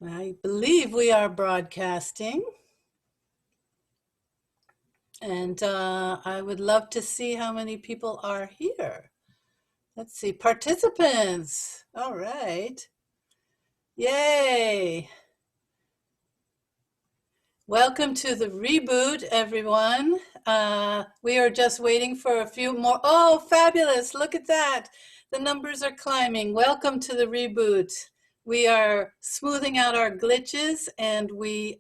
I believe we are broadcasting. And I would love to see how many people are here. Let's see, participants. All right. Yay. Welcome to the reboot, everyone. We are just waiting for a few more. Oh, fabulous. Look at that. The numbers are climbing. Welcome to the reboot. We are smoothing out our glitches, and we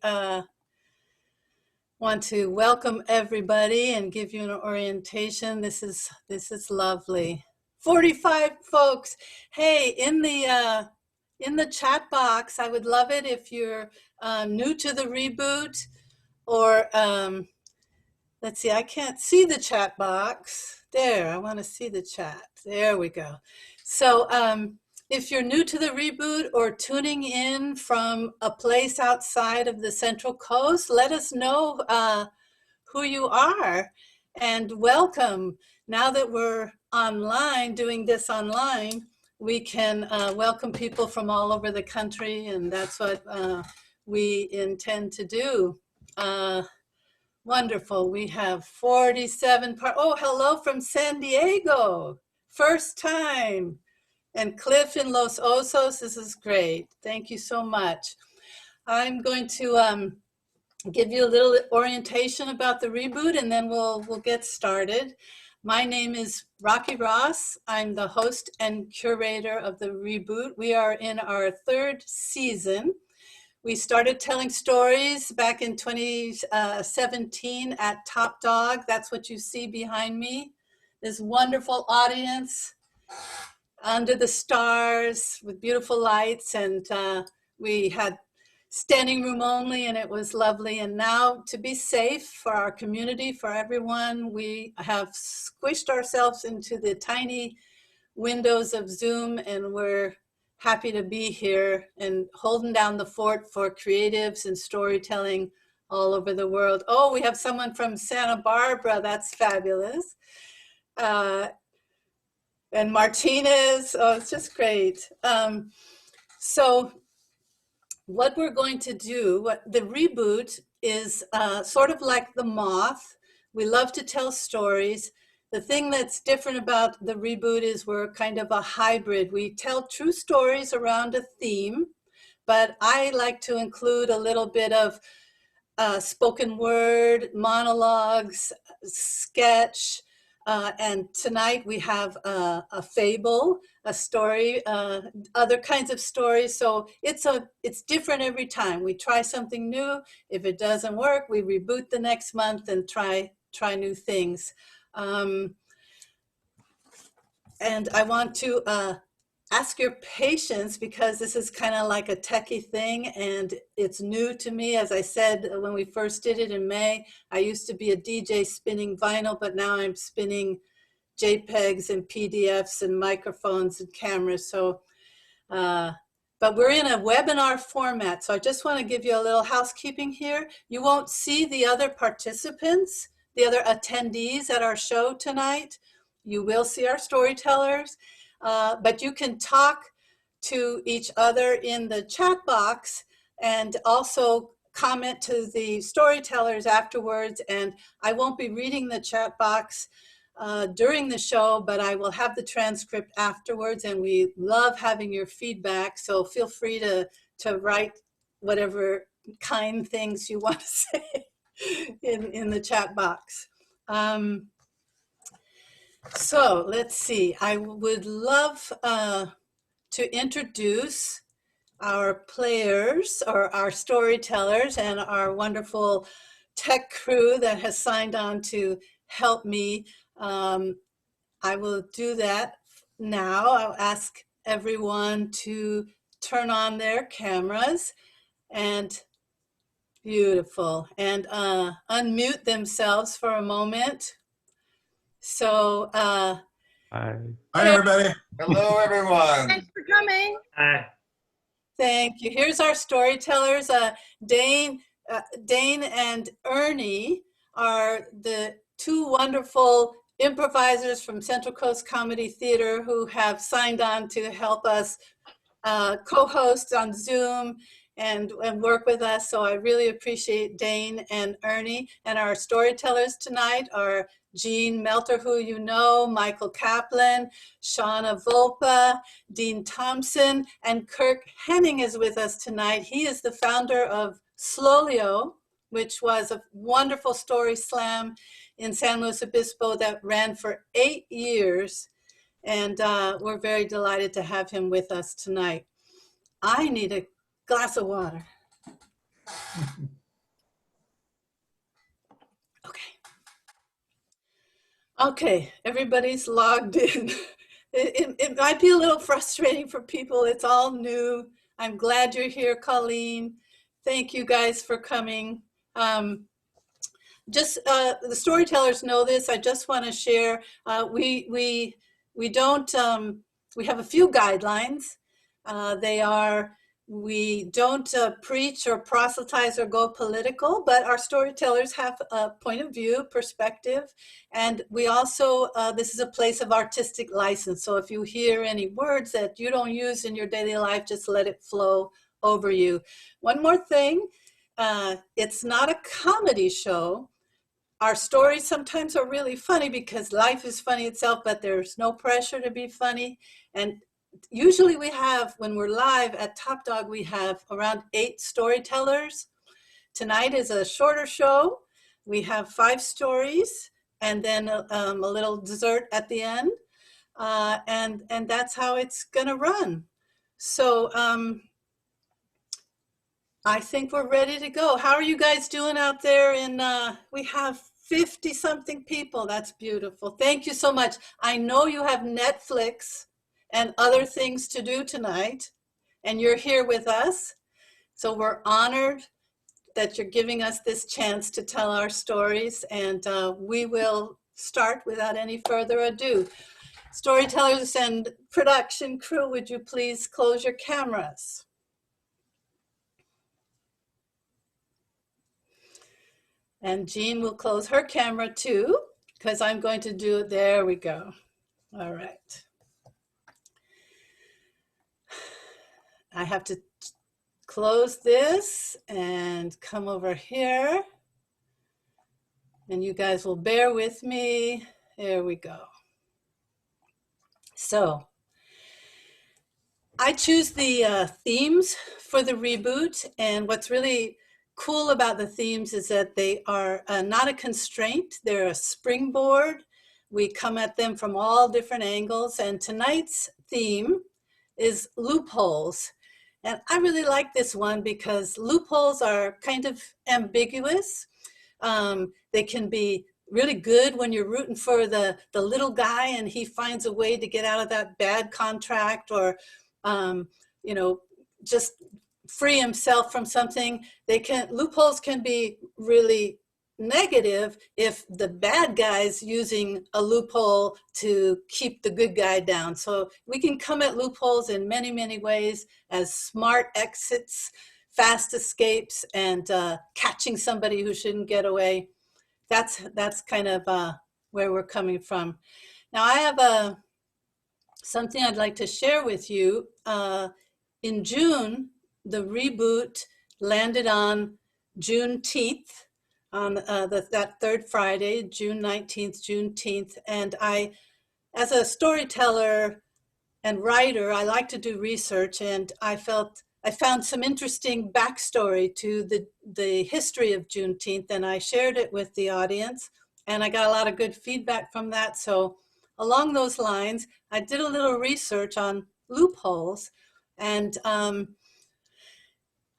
want to welcome everybody and give you an orientation. This is lovely. 45 folks. Hey, in the chat box, I would love it if you're new to the reboot, or let's see, I can't see the chat box. There, I want to see the chat. There we go. So if you're new to the reboot or tuning in from a place outside of the Central Coast, let us know who you are and welcome. Now that we're online, doing this online, we can welcome people from all over the country, and that's what we intend to do. Wonderful. We have 47. Oh, hello from San Diego. First time. And Cliff in Los Osos. This is great. Thank you so much. I'm going to give you a little orientation about the reboot, and then we'll get started. My name is Rocky Ross. I'm the host and curator of the reboot. We are in our third season. We started telling stories back in 2017 at Top Dog. That's what you see behind me. This wonderful audience under the stars with beautiful lights, and we had standing room only, and it was lovely. And now, to be safe for our community, for everyone, we have squished ourselves into the tiny windows of Zoom, and we're happy to be here and holding down the fort for creatives and storytelling all over the world. Oh, we have someone from Santa Barbara. That's fabulous. And Martinez. Oh, it's just great. So what we're going to do, the reboot is sort of like the moth. We love to tell stories. The thing that's different about the reboot is we're kind of a hybrid. We tell true stories around a theme, but I like to include a little bit of spoken word, monologues, sketch, and tonight we have a fable, a story, other kinds of stories. So it's different every time. We try something new. If it doesn't work, we reboot the next month and try new things. And I want to ask your patience, because this is kind of like a techie thing and it's new to me. As I said, when we first did it in May, I used to be a DJ spinning vinyl, but now I'm spinning JPEGs and PDFs and microphones and cameras. So, but we're in a webinar format. So I just want to give you a little housekeeping here. You won't see the other participants, the other attendees at our show tonight. You will see our storytellers, but you can talk to each other in the chat box and also comment to the storytellers afterwards. And I won't be reading the chat box during the show, but I will have the transcript afterwards, and we love having your feedback. So feel free to write whatever kind things you want to say in the chat box. So let's see, I would love to introduce our players, or our storytellers, and our wonderful tech crew that has signed on to help me. I will do that now. I'll ask everyone to turn on their cameras, and beautiful, and unmute themselves for a moment. So, hi everybody. Hello, everyone. Thanks for coming. Hi. Thank you. Here's our storytellers. Dane and Ernie are the two wonderful improvisers from Central Coast Comedy Theater who have signed on to help us co-host on Zoom and work with us. So I really appreciate Dane and Ernie. And our storytellers tonight are Jean Melter, who you know, Michael Kaplan, Shauna Volpa, Dean Thompson, and Kirk Henning is with us tonight. He is the founder of Slowlio, which was a wonderful story slam in San Luis Obispo that ran for 8 years. And we're very delighted to have him with us tonight. I need a glass of water. Okay, everybody's logged in. It might be a little frustrating for people. It's all new. I'm glad you're here, Colleen. Thank you guys for coming. The storytellers know this. I just want to share. We have a few guidelines. We don't preach or proselytize or go political, but our storytellers have a point of view, perspective, and we also, this is a place of artistic license. So if you hear any words that you don't use in your daily life, just let it flow over you. One more thing, it's not a comedy show. Our stories sometimes are really funny because life is funny itself, but there's no pressure to be funny. And usually we have, when we're live at Top Dog, we have around 8 storytellers. Tonight is a shorter show. We have 5 stories and then a little dessert at the end. And that's how it's gonna run. So I think we're ready to go. How are you guys doing out there? We have 50 something people. That's beautiful. Thank you so much. I know you have Netflix and other things to do tonight, and you're here with us. So we're honored that you're giving us this chance to tell our stories, and we will start without any further ado. Storytellers and production crew, would you please close your cameras? And Jean will close her camera too, because I'm going to do it. There we go. All right. I have to close this and come over here. And you guys will bear with me. There we go. So I choose the themes for the reboot. And what's really cool about the themes is that they are not a constraint. They're a springboard. We come at them from all different angles. And tonight's theme is loopholes. And I really like this one because loopholes are kind of ambiguous. They can be really good when you're rooting for the little guy and he finds a way to get out of that bad contract, or just free himself from something. Loopholes can be really negative if the bad guy's using a loophole to keep the good guy down. So we can come at loopholes in many, many ways, as smart exits, fast escapes, and catching somebody who shouldn't get away. That's kind of where we're coming from. Now I have something I'd like to share with you. In June, the reboot landed on Juneteenth, on that third Friday, June 19th, Juneteenth. And I, as a storyteller and writer, I like to do research, and I found some interesting backstory to the history of Juneteenth, and I shared it with the audience, and I got a lot of good feedback from that. So along those lines, I did a little research on loopholes, and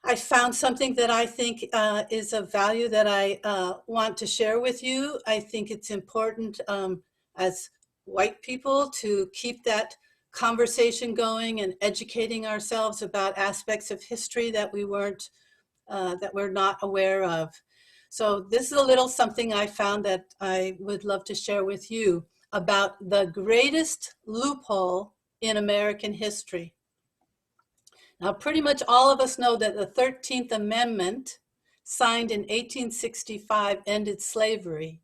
I found something that I think is of value that I want to share with you. I think it's important as white people to keep that conversation going and educating ourselves about aspects of history that that we're not aware of. So this is a little something I found that I would love to share with you about the greatest loophole in American history. Now, pretty much all of us know that the 13th Amendment, signed in 1865, ended slavery.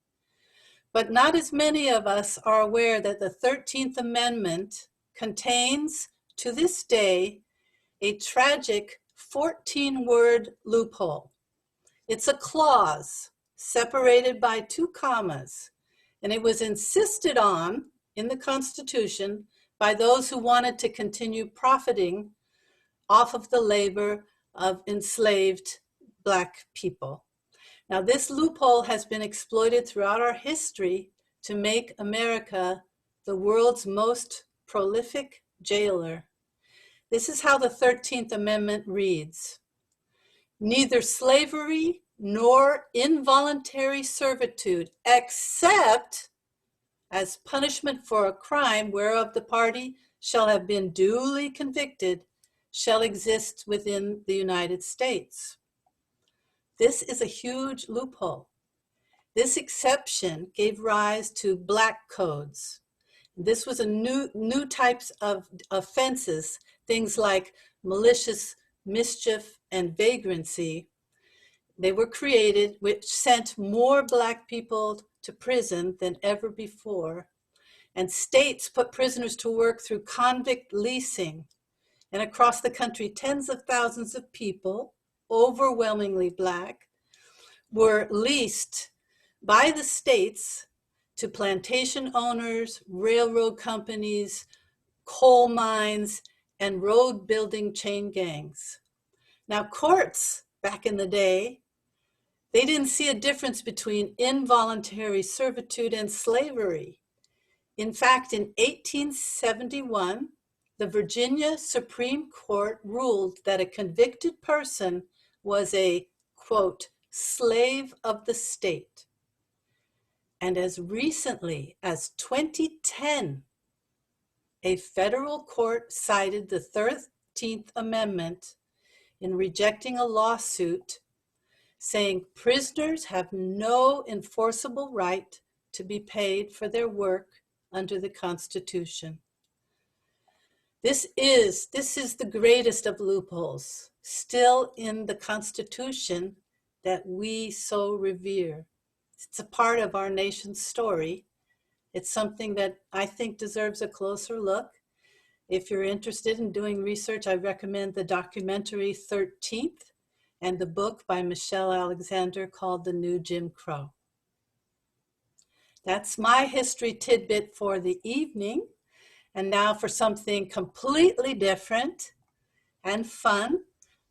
But not as many of us are aware that the 13th Amendment contains, to this day, a tragic 14-word loophole. It's a clause separated by 2 commas, and it was insisted on in the Constitution by those who wanted to continue profiting off of the labor of enslaved Black people. Now, this loophole has been exploited throughout our history to make America the world's most prolific jailer. This is how the 13th Amendment reads: neither slavery nor involuntary servitude, except as punishment for a crime whereof the party shall have been duly convicted, shall exist within the United States. This is a huge loophole. This exception gave rise to black codes. This was a new types of offenses, things like malicious mischief and vagrancy. They were created, which sent more Black people to prison than ever before. And states put prisoners to work through convict leasing. And across the country, tens of thousands of people, overwhelmingly Black, were leased by the states to plantation owners, railroad companies, coal mines, and road building chain gangs. Now, courts back in the day, they didn't see a difference between involuntary servitude and slavery. In fact, in 1871, the Virginia Supreme Court ruled that a convicted person was a, quote, slave of the state. And as recently as 2010, a federal court cited the 13th Amendment in rejecting a lawsuit saying prisoners have no enforceable right to be paid for their work under the Constitution. This is the greatest of loopholes, still in the Constitution that we so revere. It's a part of our nation's story. It's something that I think deserves a closer look. If you're interested in doing research, I recommend the documentary 13th and the book by Michelle Alexander called The New Jim Crow. That's my history tidbit for the evening. And now for something completely different and fun,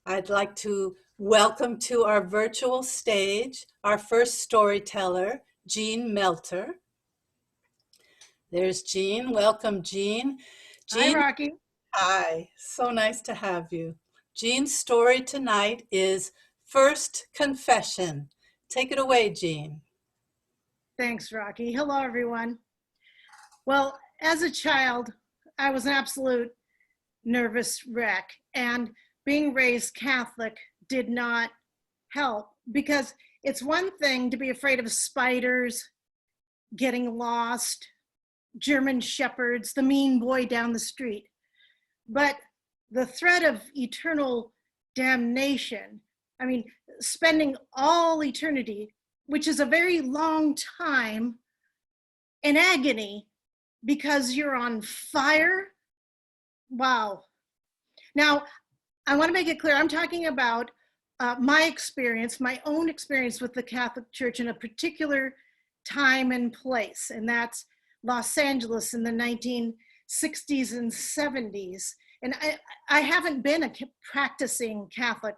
I'd like to welcome to our virtual stage our first storyteller, Jean Melter. There's Jean. Welcome, Jean. Hi, Rocky. Hi, so nice to have you. Jean's story tonight is First Confession. Take it away, Jean. Thanks, Rocky. Hello, everyone. Well, as a child, I was an absolute nervous wreck, and being raised Catholic did not help, because it's one thing to be afraid of spiders, getting lost, German shepherds, the mean boy down the street. But the threat of eternal damnation, I mean, spending all eternity, which is a very long time, in agony because you're on fire. Wow. Now, I want to make it clear, I'm talking about my experience, my own experience with the Catholic Church in a particular time and place, and that's Los Angeles in the 1960s and 70s. And I haven't been a practicing Catholic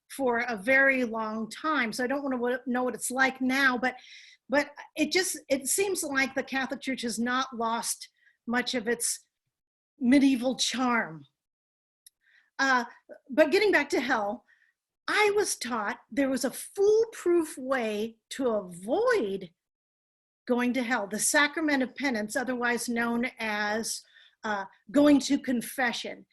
for a very long time, so I don't want to know what it's like now, but it seems like the Catholic Church has not lost much of its medieval charm. But getting back to hell, I was taught there was a foolproof way to avoid going to hell, the sacrament of penance, otherwise known as going to confession.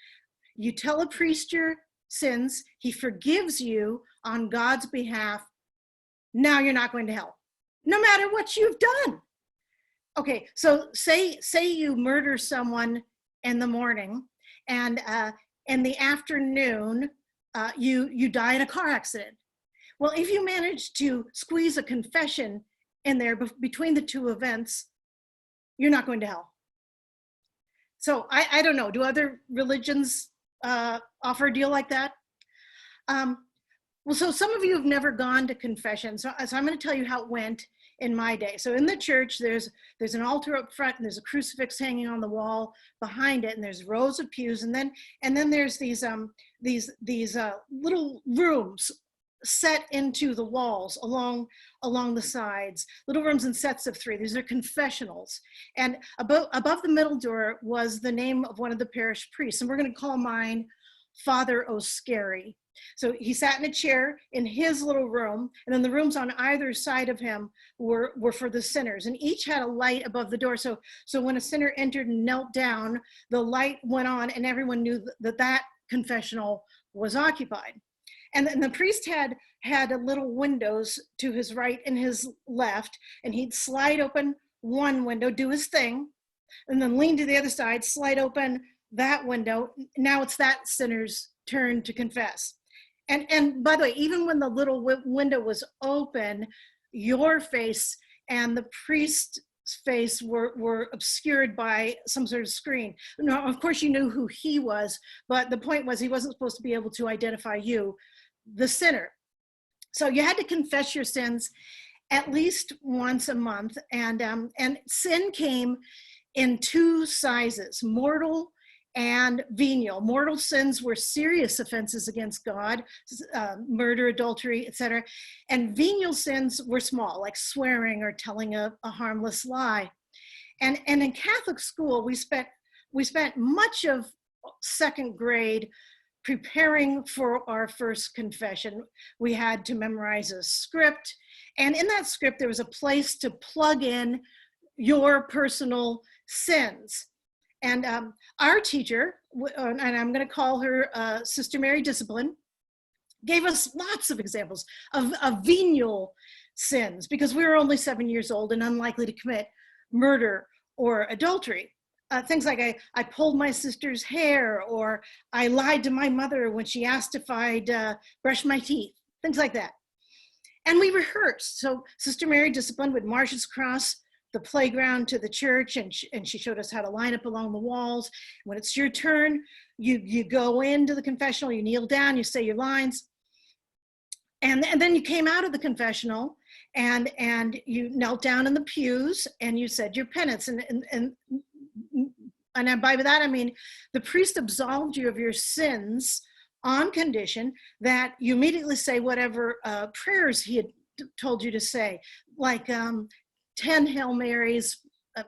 You tell a priest your sins, he forgives you on God's behalf. Now you're not going to hell, no matter what you've done. Okay, so say you murder someone in the morning, and in the afternoon, you die in a car accident. Well, if you manage to squeeze a confession in there between the two events, you're not going to hell. So I don't know, do other religions offer a deal like that? Well, so some of you have never gone to confession. So I'm going to tell you how it went in my day. So in the church, there's an altar up front, and there's a crucifix hanging on the wall behind it, and there's rows of pews, and then there's these little rooms set into the walls along the sides, little rooms in sets of 3. These are confessionals. And above the middle door was the name of one of the parish priests, and we're going to call mine Father O'Scary. So he sat in a chair in his little room, and then the rooms on either side of him were for the sinners, and each had a light above the door. So when a sinner entered and knelt down, the light went on, and everyone knew that confessional was occupied. And then the priest had little windows to his right and his left, and he'd slide open one window, do his thing, and then lean to the other side, slide open that window. Now it's that sinner's turn to confess. And by the way, even when the little window was open, your face and the priest's face were obscured by some sort of screen. Now, of course, you knew who he was, but the point was he wasn't supposed to be able to identify you, the sinner. So you had to confess your sins at least once a month, and sin came in 2 sizes: mortal and venial. Mortal sins were serious offenses against God, murder, adultery, etc. And venial sins were small, like swearing or telling a harmless lie. And in Catholic school, we spent much of 2nd grade preparing for our first confession. We had to memorize a script, and in that script, there was a place to plug in your personal sins. And our teacher, and I'm going to call her Sister Mary Discipline, gave us lots of examples of venial sins, because we were only 7 years old and unlikely to commit murder or adultery. Things like I pulled my sister's hair, or I lied to my mother when she asked if I'd brush my teeth, things like that. And we rehearsed. So Sister Mary Discipline would march us across the playground to the church, and she showed us how to line up along the walls. When it's your turn, you go into the confessional, you kneel down, you say your lines, and then you came out of the confessional, and you knelt down in the pews, and you said your penance, and by that I mean the priest absolved you of your sins on condition that you immediately say whatever prayers he had told you to say, like 10 Hail Marys,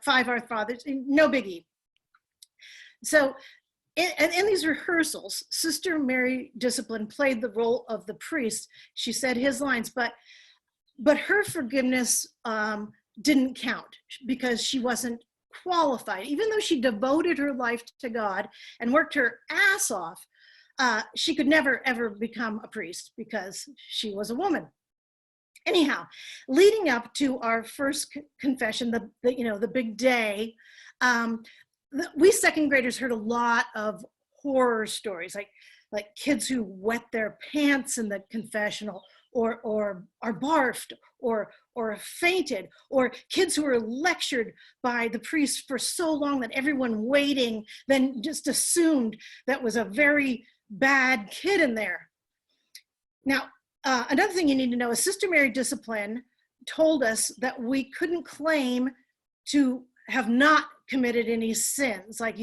5 Our Fathers, no biggie. So in these rehearsals, Sister Mary Discipline played the role of the priest. She said his lines, but her forgiveness didn't count because she wasn't qualified. Even though she devoted her life to God and worked her ass off, she could never, ever become a priest because she was a woman. Anyhow, leading up to our first confession, the big day, we 2nd graders heard a lot of horror stories, like kids who wet their pants in the confessional, or are barfed, or fainted, or kids who were lectured by the priest for so long that everyone waiting then just assumed that was a very bad kid in there. Now, another thing you need to know is Sister Mary Discipline told us that we couldn't claim to have not committed any sins. Like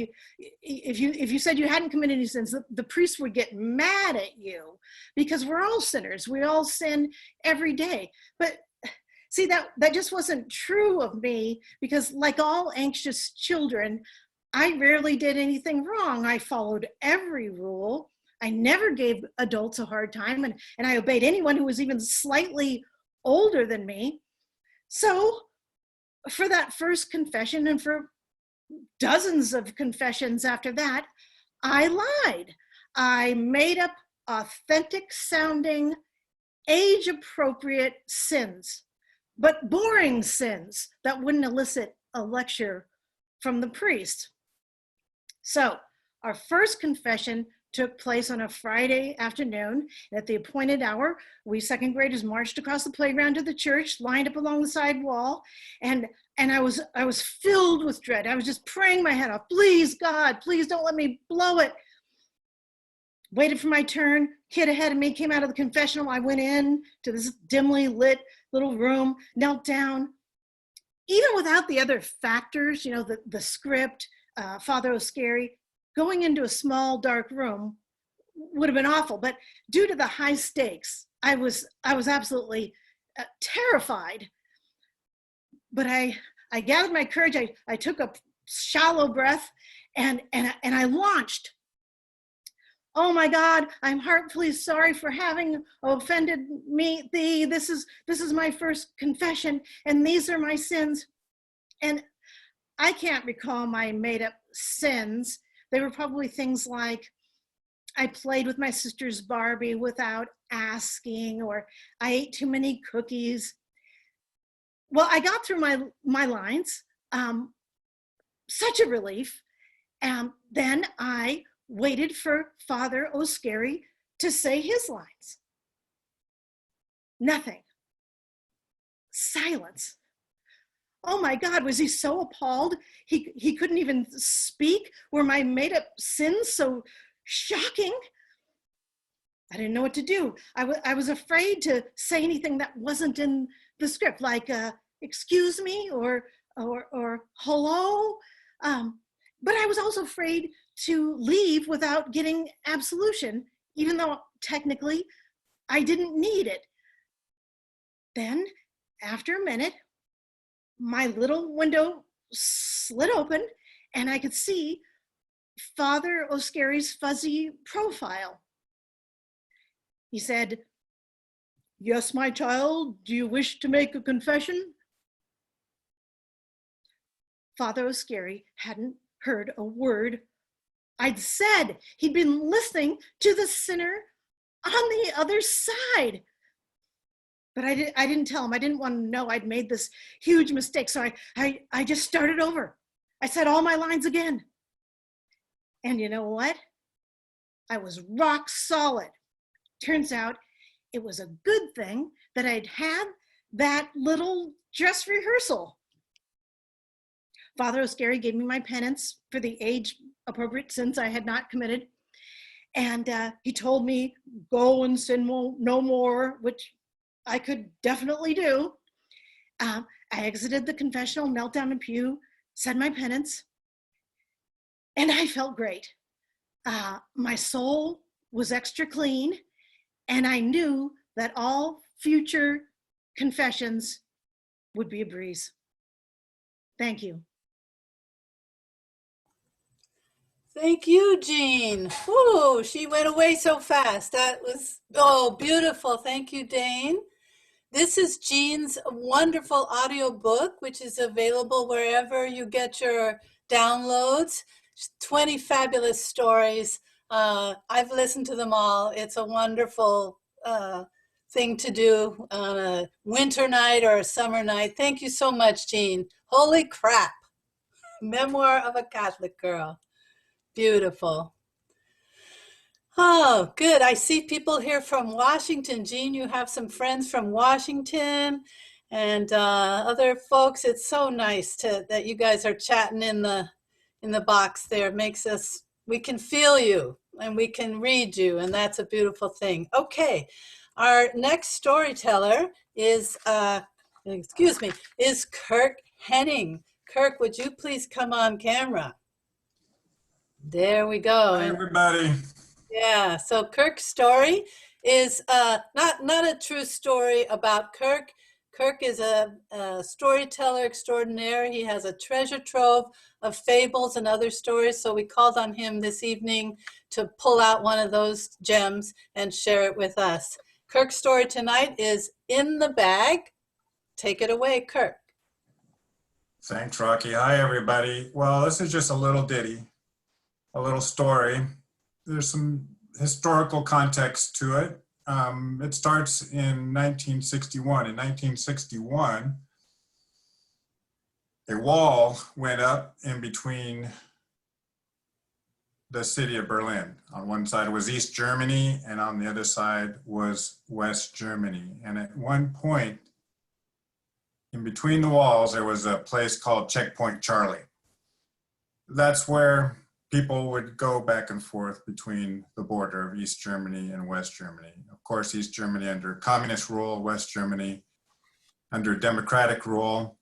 if you said you hadn't committed any sins, the priest would get mad at you, because we're all sinners. We all sin every day. But see, that just wasn't true of me, because like all anxious children, I rarely did anything wrong. I followed every rule. I never gave adults a hard time, and I obeyed anyone who was even slightly older than me. So for that first confession, and for dozens of confessions after that, I lied. I made up authentic sounding, age appropriate sins, but boring sins that wouldn't elicit a lecture from the priest. So our first confession took place on a Friday afternoon. At the appointed hour, we 2nd graders marched across the playground to the church, lined up along the side wall, and I was filled with dread. I was just praying my head off, please, God, please don't let me blow it. waited for my turn. Kid ahead of me came out of the confessional. I went in to this dimly lit little room, knelt down. Even without the other factors, you know, the script, Father O'Scary, going into a small dark room would have been awful. But due to the high stakes, I was absolutely terrified. But I gathered my courage. I took a shallow breath and I launched. Oh my God, I'm heartfully sorry for having offended thee. This is my first confession, and these are my sins. And I can't recall my made up sins. They were probably things like I played with my sister's Barbie without asking, or I ate too many cookies. Well, I got through my lines, such a relief. Then I waited for Father O'Scary to say his lines. Nothing. Silence. Oh my God, was he so appalled? He couldn't even speak? Were my made up sins so shocking? I didn't know what to do. I was afraid to say anything that wasn't in the script, like excuse me or hello. But I was also afraid to leave without getting absolution, even though technically I didn't need it. Then, after a minute, my little window slid open and I could see Father O'Scary's fuzzy profile. He said, "Yes, my child, do you wish to make a confession?" Father O'Scary hadn't heard a word I'd said. He'd been listening to the sinner on the other side. But I didn't tell him. I didn't want to know I'd made this huge mistake. So I just started over. I said all my lines again. And you know what? I was rock solid. Turns out it was a good thing that I'd had that little dress rehearsal. Father O'Scary gave me my penance for the age-appropriate sins I had not committed. And he told me, go and sin no more, which I could definitely do. I exited the confessional, knelt down in the pew, said my penance, and I felt great. My soul was extra clean, and I knew that all future confessions would be a breeze. Thank you. Thank you, Jean. Whoa, she went away so fast. That was, oh, beautiful. Thank you, Dane. This is Jean's wonderful audio book, which is available wherever you get your downloads. 20 fabulous stories. I've listened to them all. It's a wonderful thing to do on a winter night or a summer night. Thank you so much, Jean. Holy crap. Memoir of a Catholic Girl. Beautiful. Oh, good. I see people here from Washington. Jean, you have some friends from Washington and other folks. It's so nice that you guys are chatting in the box there. It makes us, we can feel you and we can read you, and that's a beautiful thing. Okay, our next storyteller is, is Kirk Henning. Kirk, would you please come on camera? There we go. Hi, everybody. Yeah, so Kirk's story is not a true story about Kirk. Kirk is a storyteller extraordinaire. He has a treasure trove of fables and other stories, so we called on him this evening to pull out one of those gems and share it with us. Kirk's story tonight is In the Bag. Take it away, Kirk. Thanks, Rocky. Hi, everybody. Well, this is just a little ditty, a little story. There's some historical context to it. It starts in 1961. In 1961, a wall went up in between the city of Berlin. On one side was East Germany, and on the other side was West Germany. And at one point, in between the walls, there was a place called Checkpoint Charlie. That's where people would go back and forth between the border of East Germany and West Germany. Of course, East Germany under communist rule, West Germany under democratic rule.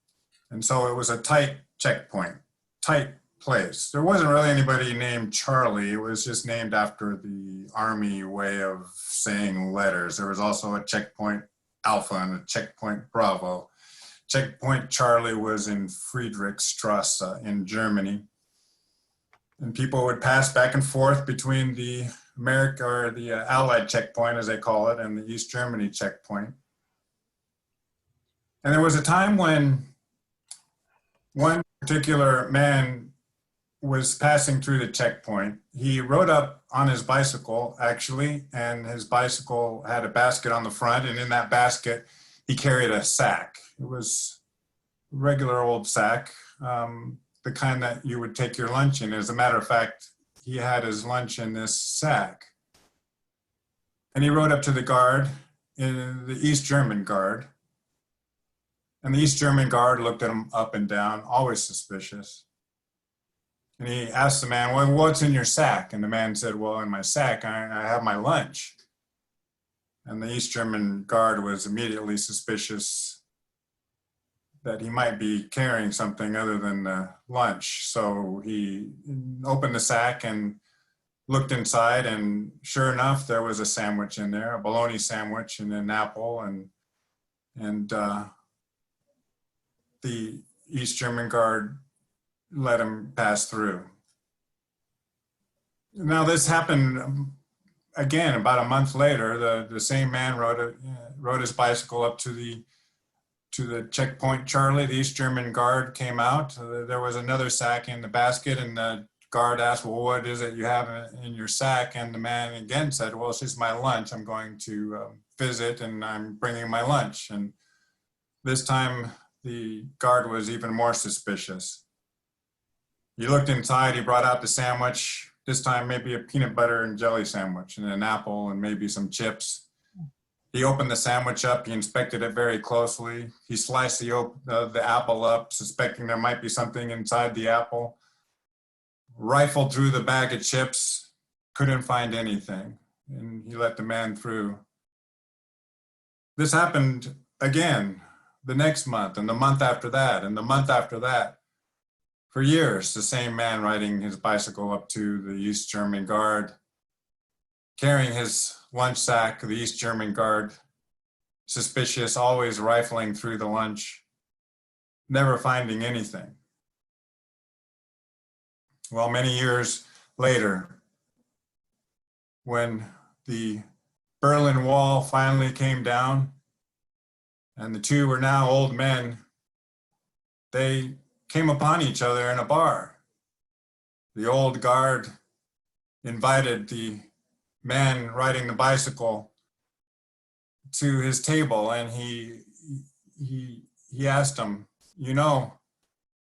And so it was a tight checkpoint, tight place. There wasn't really anybody named Charlie. It was just named after the army way of saying letters. There was also a checkpoint Alpha and a checkpoint Bravo. Checkpoint Charlie was in Friedrichstrasse in Germany. And people would pass back and forth between the Allied checkpoint, as they call it, and the East Germany checkpoint. And there was a time when one particular man was passing through the checkpoint. He rode up on his bicycle, actually, and his bicycle had a basket on the front, and in that basket, he carried a sack. It was a regular old sack. The kind that you would take your lunch in. As a matter of fact, he had his lunch in this sack. And he rode up to the guard, in the East German guard. And the East German guard looked at him up and down, always suspicious. And he asked the man, well, what's in your sack? And the man said, well, in my sack, I have my lunch. And the East German guard was immediately suspicious that he might be carrying something other than lunch. So he opened the sack and looked inside, and sure enough, there was a sandwich in there, a bologna sandwich and an apple, and the East German guard let him pass through. Now this happened again about a month later. The same man rode his bicycle up to the checkpoint Charlie. The East German guard came out. There was another sack in the basket, and the guard asked, well, what is it you have in your sack? And the man again said, well, it's just my lunch. I'm going to visit, and I'm bringing my lunch. And this time the guard was even more suspicious. He looked inside, he brought out the sandwich, this time maybe a peanut butter and jelly sandwich and an apple and maybe some chips. He opened the sandwich up, he inspected it very closely. He sliced the apple up, suspecting there might be something inside the apple. Rifled through the bag of chips, couldn't find anything, and he let the man through. This happened again the next month, and the month after that, and the month after that. For years, the same man riding his bicycle up to the East German guard, carrying his lunch sack, the East German guard, suspicious, always rifling through the lunch, never finding anything. Well, many years later, when the Berlin Wall finally came down, and the two were now old men, they came upon each other in a bar. The old guard invited the man riding the bicycle to his table, and he asked him, you know,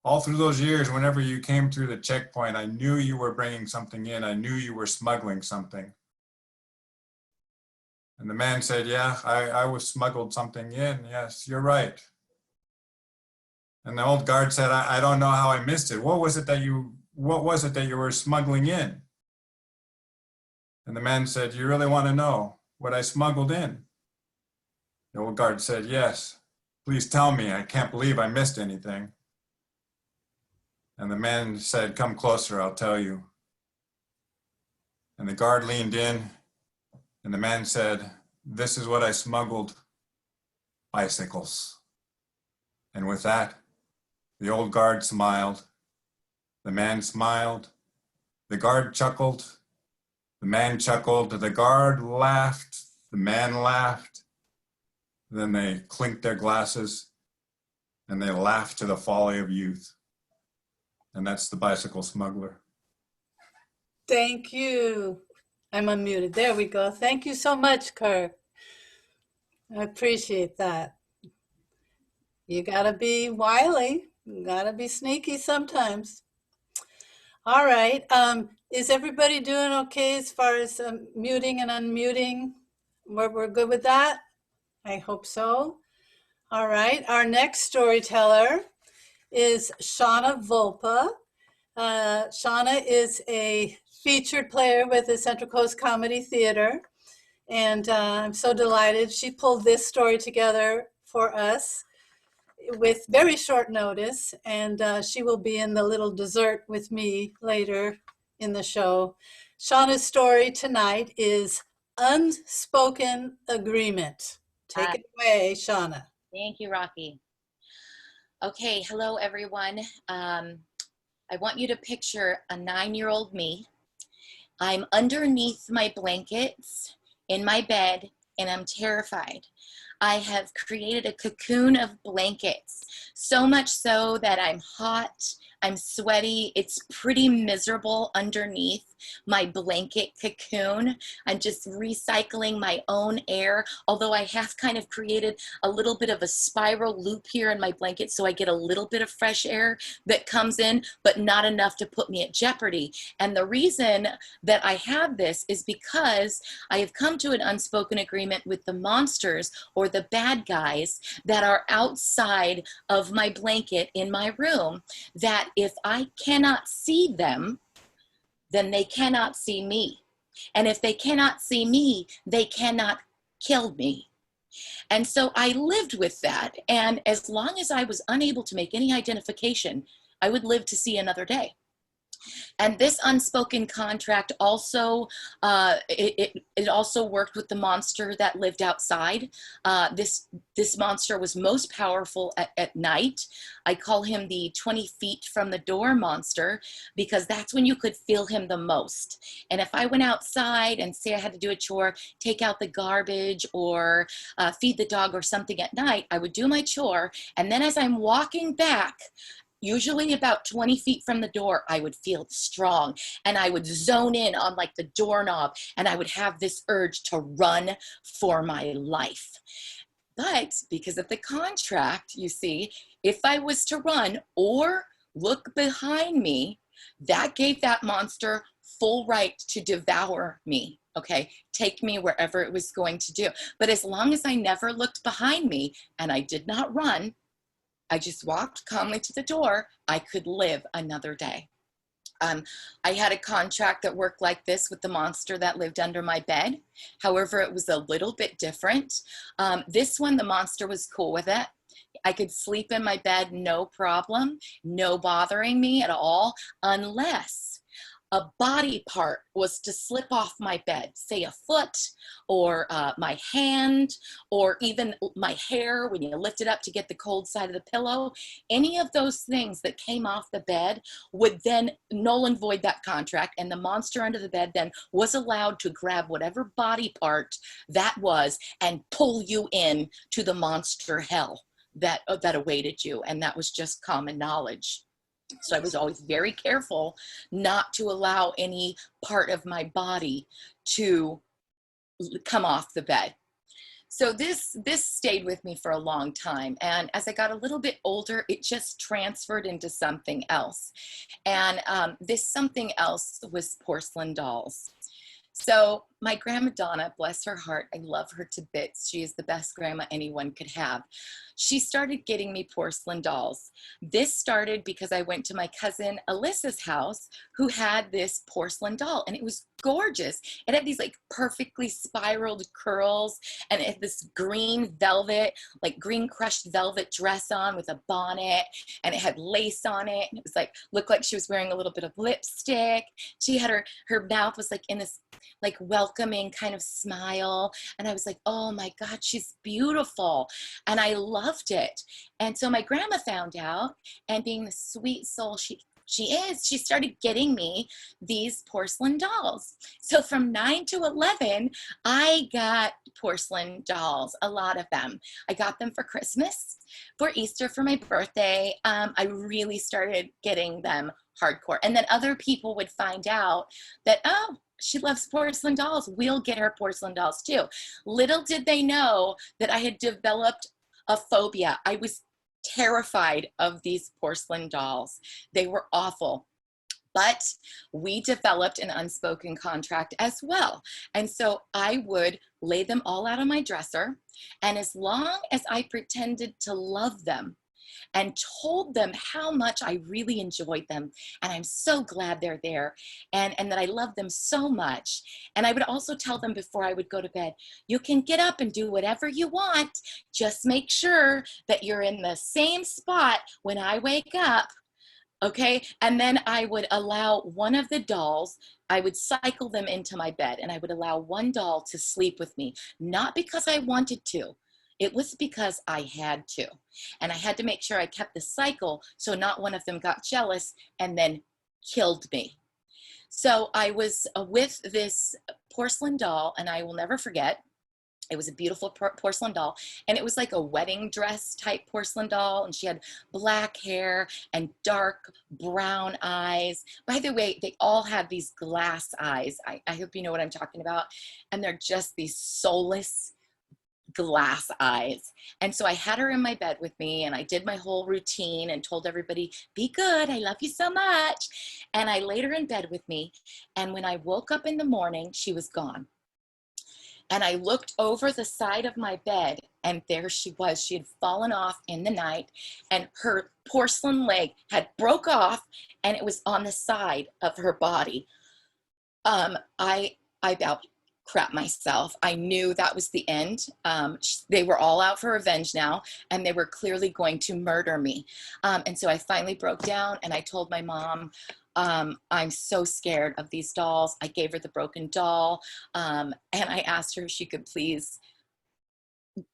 all through those years, whenever you came through the checkpoint, I knew you were bringing something in. I knew you were smuggling something. And the man said, yeah, I was smuggled something in. Yes, you're right. And the old guard said, I don't know how I missed it. What was it that you were smuggling in? And the man said, you really want to know what I smuggled in? The old guard said, yes, please tell me. I can't believe I missed anything. And the man said, come closer, I'll tell you. And the guard leaned in, and the man said, this is what I smuggled, bicycles. And with that, the old guard smiled, the man smiled, the guard chuckled, the man chuckled, the guard laughed, the man laughed. Then they clinked their glasses and they laughed to the folly of youth. And that's the bicycle smuggler. Thank you. I'm unmuted. There we go. Thank you so much, Kirk. I appreciate that. You gotta be wily. You gotta be sneaky sometimes. All right. Is everybody doing okay as far as muting and unmuting? We're good with that? I hope so. All right. Our next storyteller is Shauna Volpa. Shauna is a featured player with the Central Coast Comedy Theater, and I'm so delighted she pulled this story together for us with very short notice, and she will be in the little dessert with me later in the show. Shauna's story tonight is Unspoken Agreement. Take it away, Shauna. Thank you, Rocky. Okay, hello everyone. I want you to picture a 9-year-old me. I'm underneath my blankets in my bed and I'm terrified. I have created a cocoon of blankets, so much so that I'm hot, I'm sweaty, it's pretty miserable underneath my blanket cocoon. I'm just recycling my own air, although I have kind of created a little bit of a spiral loop here in my blanket so I get a little bit of fresh air that comes in, but not enough to put me at jeopardy. And the reason that I have this is because I have come to an unspoken agreement with the monsters or the bad guys that are outside of my blanket in my room, that if I cannot see them, then they cannot see me. And if they cannot see me, they cannot kill me. And so I lived with that. And as long as I was unable to make any identification, I would live to see another day. And this unspoken contract also, it also worked with the monster that lived outside. This monster was most powerful at night. I call him the 20 feet from the door monster because that's when you could feel him the most. And if I went outside and say I had to do a chore, take out the garbage or feed the dog or something at night, I would do my chore. And then as I'm walking back, usually about 20 feet from the door, I would feel strong and I would zone in on like the doorknob and I would have this urge to run for my life. But because of the contract, you see, if I was to run or look behind me, that gave that monster full right to devour me. Okay, take me wherever it was going to do. But as long as I never looked behind me and I did not run, I just walked calmly to the door, I could live another day. I had a contract that worked like this with the monster that lived under my bed. However, it was a little bit different. This one, the monster was cool with it. I could sleep in my bed, no problem, no bothering me at all, unless a body part was to slip off my bed, say a foot or my hand or even my hair when you lift it up to get the cold side of the pillow. Any of those things that came off the bed would then null and void that contract, and the monster under the bed then was allowed to grab whatever body part that was and pull you in to the monster hell that awaited you. And that was just common knowledge. So I was always very careful not to allow any part of my body to come off the bed. So this stayed with me for a long time. And as I got a little bit older, it just transferred into something else. And this something else was porcelain dolls. So my grandma Donna, bless her heart, I love her to bits. She is the best grandma anyone could have. She started getting me porcelain dolls. This started because I went to my cousin Alyssa's house, who had this porcelain doll, and it was gorgeous. It had these like perfectly spiraled curls, and it had this green velvet, like green crushed velvet dress on with a bonnet, and it had lace on it. And it was like, looked like she was wearing a little bit of lipstick. She had her mouth was like in this like welcoming kind of smile. And I was like, oh my God, she's beautiful. And I loved it. And so my grandma found out, and being the sweet soul she is, she started getting me these porcelain dolls. So from 9 to 11, I got porcelain dolls, a lot of them. I got them for Christmas, for Easter, for my birthday. I really started getting them hardcore. And then other people would find out that, oh, she loves porcelain dolls, we'll get her porcelain dolls too. Little did they know that I had developed a phobia. I was terrified of these porcelain dolls. They were awful. But we developed an unspoken contract as well. And so I would lay them all out on my dresser. And as long as I pretended to love them, and told them how much I really enjoyed them. And I'm so glad they're there, and that I love them so much. And I would also tell them before I would go to bed, you can get up and do whatever you want. Just make sure that you're in the same spot when I wake up. Okay. And then I would allow one of the dolls, I would cycle them into my bed, and I would allow one doll to sleep with me, not because I wanted to. It was because I had to. And I had to make sure I kept the cycle so not one of them got jealous and then killed me. So I was with this porcelain doll, and I will never forget. It was a beautiful porcelain doll, and it was like a wedding dress type porcelain doll, and she had black hair and dark brown eyes. By the way, they all have these glass eyes. I hope you know what I'm talking about. And they're just these soulless glass eyes. And so I had her in my bed with me, and I did my whole routine and told everybody, be good, I love you so much. And I laid her in bed with me, and when I woke up in the morning, she was gone. And I looked over the side of my bed, and there she was. She had fallen off in the night, and her porcelain leg had broke off, and it was on the side of her body. I about crap myself. I knew that was the end. They were all out for revenge now, and they were clearly going to murder me. And so I finally broke down, and I told my mom, I'm so scared of these dolls. I gave her the broken doll, and I asked her if she could please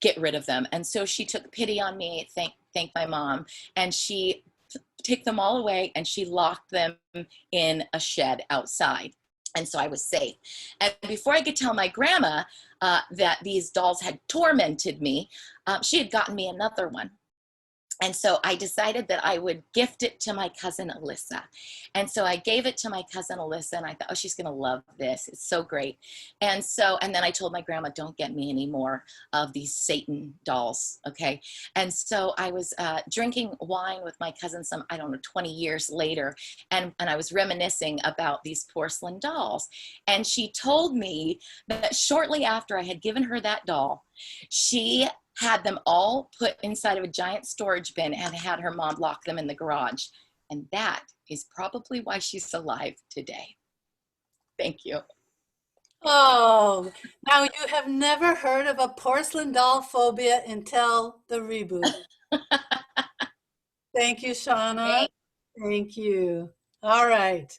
get rid of them. And so she took pity on me, thank my mom, and she took them all away, and she locked them in a shed outside. And so I was safe. And before I could tell my grandma that these dolls had tormented me, she had gotten me another one. And so I decided that I would gift it to my cousin Alyssa. And so I gave it to my cousin Alyssa, and I thought, oh, she's going to love this. It's so great. And then I told my grandma, don't get me any more of these Satan dolls. Okay. And so I was drinking wine with my cousin some, I don't know, 20 years later. And I was reminiscing about these porcelain dolls. And she told me that shortly after I had given her that doll, she had them all put inside of a giant storage bin and had her mom lock them in the garage. And that is probably why she's alive today. Thank you. Oh, now you have never heard of a porcelain doll phobia until the reboot. Thank you, Shauna. Thank you. All right.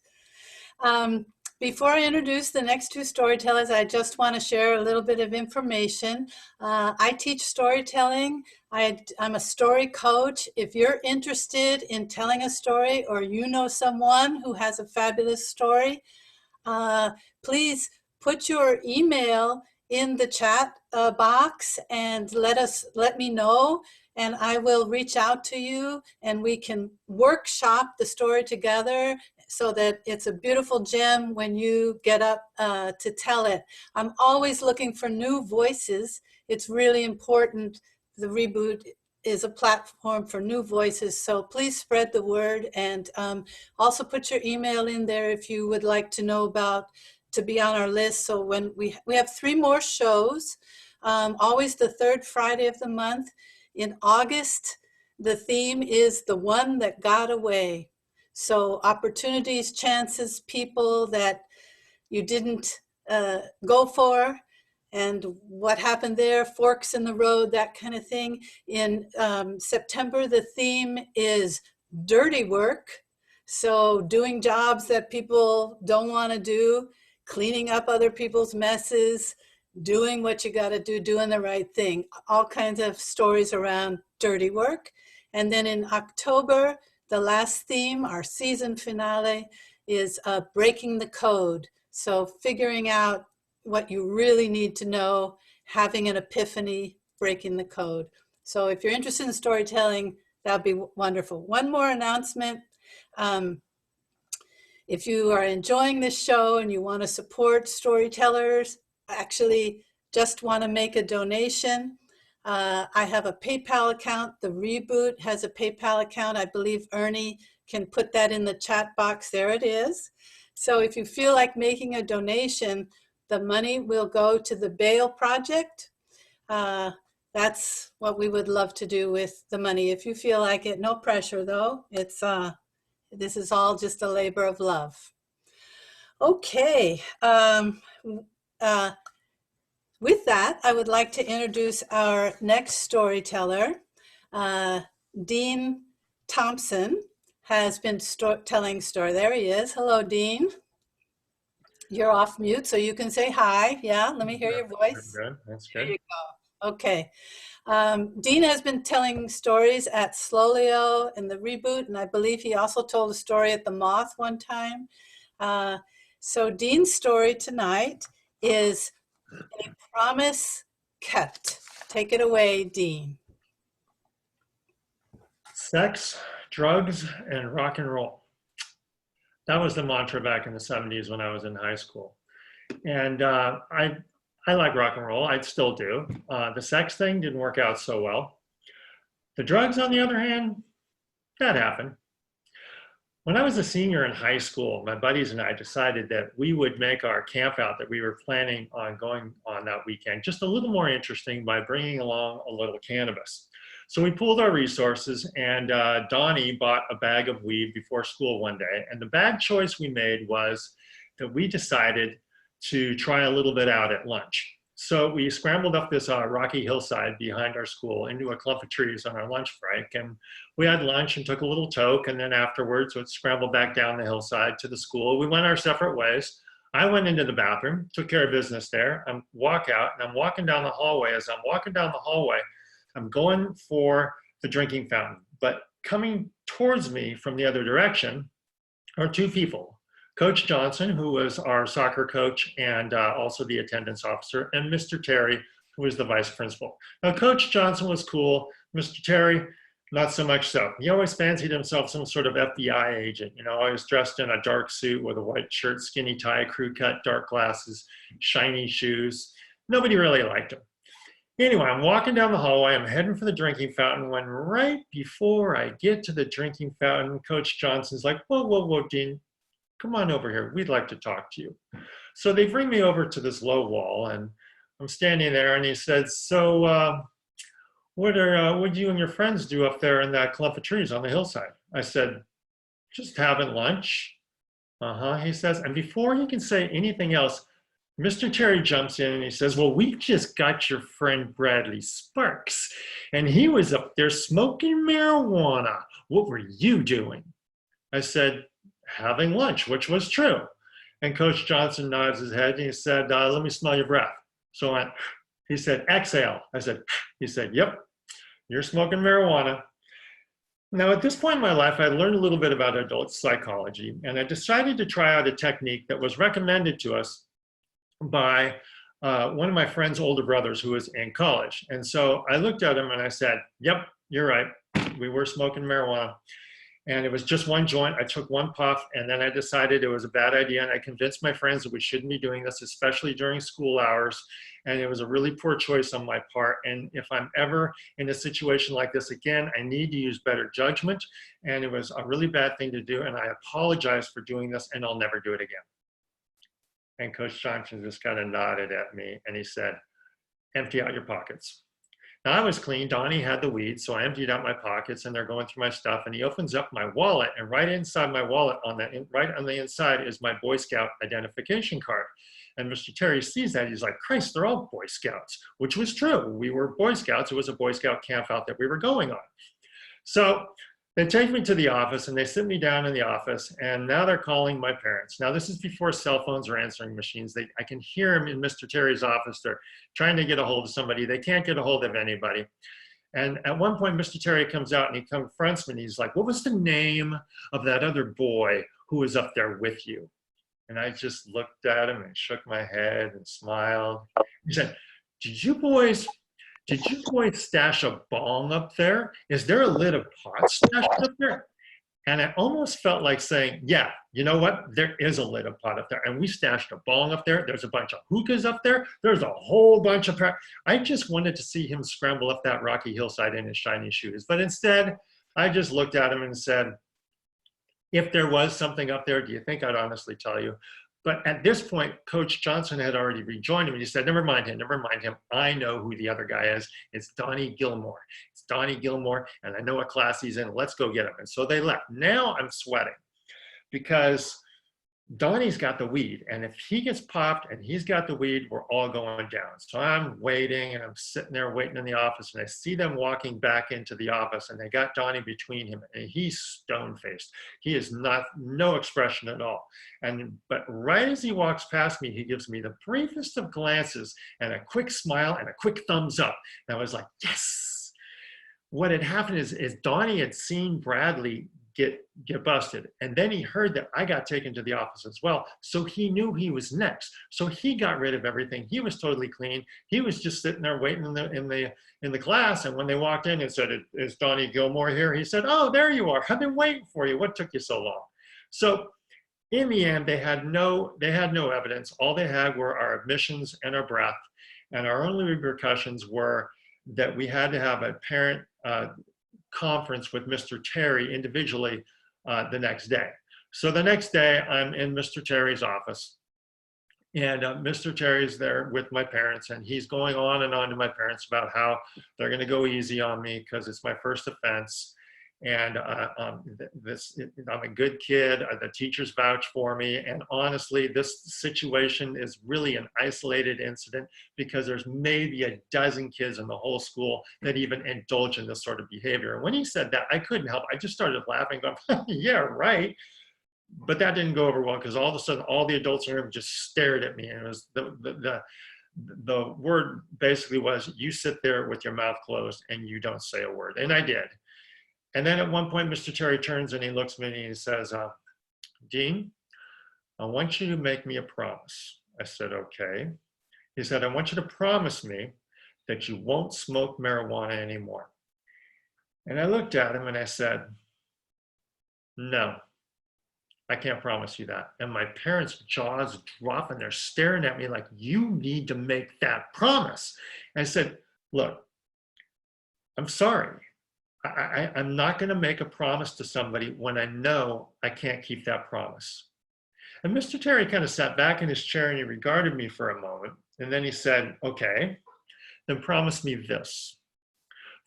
Before I introduce the next two storytellers, I just want to share a little bit of information. I teach storytelling. I'm a story coach. If you're interested in telling a story, or you know someone who has a fabulous story, please put your email in the chat box and let me know, and I will reach out to you, and we can workshop the story together so that it's a beautiful gem when you get up to tell it. I'm always looking for new voices. It's really important. The Reboot is a platform for new voices, so please spread the word, and also put your email in there if you would like to know to be on our list. So when we have 3 more shows, always the 3rd Friday of the month. In August, the theme is the one that got away. So opportunities, chances, people that you didn't go for, and what happened there, forks in the road, that kind of thing. In September, the theme is dirty work. So doing jobs that people don't want to do, cleaning up other people's messes, doing what you got to do, doing the right thing. All kinds of stories around dirty work. And then in October, the last theme, our season finale, is breaking the code. So figuring out what you really need to know, having an epiphany, breaking the code. So if you're interested in storytelling, that'd be wonderful. One more announcement. If you are enjoying this show and you want to support storytellers, actually just want to make a donation, I have a PayPal account. The Reboot has a PayPal account. I believe Ernie can put that in the chat box. There it is. So if you feel like making a donation, the money will go to the Bail Project. that's what we would love to do with the money. If you feel like it, no pressure though. It's this is all just a labor of love. Okay. Uh, with that, I would like to introduce our next storyteller. Dean Thompson has been telling story. There he is. Hello, Dean. You're off mute, so you can say hi. Yeah, let me hear your voice. Good. That's There good. you go. Okay. Dean has been telling stories at Slowlio and the Reboot, and I believe he also told a story at the Moth one time. So Dean's story tonight is A Promise Kept. Take it away, Dean. Sex, drugs, and rock and roll. That was the mantra back in the 70s when I was in high school. And I like rock and roll. I still do. The sex thing didn't work out so well. The drugs, on the other hand, that happened. When I was a senior in high school, my buddies and I decided that we would make our camp out that we were planning on going on that weekend just a little more interesting by bringing along a little cannabis. So we pooled our resources, and Donnie bought a bag of weed before school one day. And the bad choice we made was that we decided to try a little bit out at lunch. So we scrambled up this rocky hillside behind our school into a clump of trees on our lunch break. And we had lunch and took a little toke. And then afterwards, we scrambled back down the hillside to the school. We went our separate ways. I went into the bathroom, took care of business there. I walk out, and I'm walking down the hallway. As I'm walking down the hallway, I'm going for the drinking fountain. But coming towards me from the other direction are two people. Coach Johnson, who was our soccer coach and also the attendance officer, and Mr. Terry, who was the vice principal. Now, Coach Johnson was cool. Mr. Terry, not so much so. He always fancied himself some sort of FBI agent, you know, always dressed in a dark suit with a white shirt, skinny tie, crew cut, dark glasses, shiny shoes. Nobody really liked him. Anyway, I'm walking down the hallway. I'm heading for the drinking fountain when right before I get to the drinking fountain, Coach Johnson's like, whoa, Dean, come on over here. We'd like to talk to you. So they bring me over to this low wall, and I'm standing there, and he said, so what do you and your friends do up there in that clump of trees on the hillside? I said, just having lunch. He says, and before he can say anything else, Mr. Terry jumps in and he says, well, we just got your friend Bradley Sparks, and he was up there smoking marijuana. What were you doing? I said, having lunch, which was true. And Coach Johnson nods his head and he said, let me smell your breath. So he said, exhale. I said, he said, yep, you're smoking marijuana. Now, at this point in my life, I learned a little bit about adult psychology, and I decided to try out a technique that was recommended to us by one of my friend's older brothers who was in college. And so I looked at him and I said, yep, you're right. We were smoking marijuana. And it was just one joint. I took one puff, and then I decided it was a bad idea. And I convinced my friends that we shouldn't be doing this, especially during school hours. And it was a really poor choice on my part. And if I'm ever in a situation like this again, I need to use better judgment. And it was a really bad thing to do. And I apologize for doing this, and I'll never do it again. And Coach Johnson just kind of nodded at me, and he said, empty out your pockets. Now, I was clean. Donnie had the weed, so I emptied out my pockets, and they're going through my stuff. And he opens up my wallet, and right inside my wallet, right on the inside, is my Boy Scout identification card. And Mr. Terry sees that. He's like, Christ, they're all Boy Scouts, which was true. We were Boy Scouts. It was a Boy Scout camp out that we were going on. So they take me to the office, and they sit me down in the office, and now they're calling my parents. Now, this is before cell phones or answering machines. I can hear them in Mr. Terry's office. They're trying to get a hold of somebody. They can't get a hold of anybody. And at one point, Mr. Terry comes out, and he confronts me, and he's like, what was the name of that other boy who was up there with you? And I just looked at him and shook my head and smiled. He said, did you boys stash a bong up there? Is there a lid of pot stashed up there? And I almost felt like saying, yeah, you know what? There is a lid of pot up there. And we stashed a bong up there. There's a bunch of hookahs up there. There's a whole bunch of... I just wanted to see him scramble up that rocky hillside in his shiny shoes. But instead, I just looked at him and said, if there was something up there, do you think I'd honestly tell you? But at this point, Coach Johnson had already rejoined him, and he said, never mind him, never mind him. I know who the other guy is. It's Donnie Gilmore. It's Donnie Gilmore, and I know what class he's in. Let's go get him. And so they left. Now I'm sweating because Donnie's got the weed, and if he gets popped and he's got the weed, we're all going down. So I'm waiting, and I'm sitting there waiting in the office, and I see them walking back into the office, and they got Donnie between him, and he's stone-faced. He is no expression at all. But right as he walks past me, he gives me the briefest of glances and a quick smile and a quick thumbs up. And I was like, yes. What had happened is Donnie had seen Bradley get busted. And then he heard that I got taken to the office as well. So he knew he was next. So he got rid of everything. He was totally clean. He was just sitting there waiting in the class. And when they walked in and said, is Donnie Gilmore here? He said, oh, there you are. I've been waiting for you. What took you so long? So in the end, they had no evidence. All they had were our admissions and our breath. And our only repercussions were that we had to have a parent conference with Mr. Terry individually the next day. So the next day I'm in Mr. Terry's office, and Mr. Terry's there with my parents, and he's going on and on to my parents about how they're going to go easy on me because it's my first offense. And I'm a good kid. The teachers vouch for me. And honestly, this situation is really an isolated incident because there's maybe a dozen kids in the whole school that even indulge in this sort of behavior. And when he said that, I couldn't help. I just started laughing, going, yeah, right. But that didn't go over well because all of a sudden, all the adults in the room just stared at me. And it was the word basically was, you sit there with your mouth closed and you don't say a word. And I did. And then at one point, Mr. Terry turns and he looks at me and he says, Dean, I want you to make me a promise. I said, okay. He said, I want you to promise me that you won't smoke marijuana anymore. And I looked at him and I said, no, I can't promise you that. And my parents' jaws drop and they're staring at me like, you need to make that promise. And I said, look, I'm sorry. I'm not going to make a promise to somebody when I know I can't keep that promise. And Mr. Terry kind of sat back in his chair and he regarded me for a moment. And then he said, okay, then promise me this.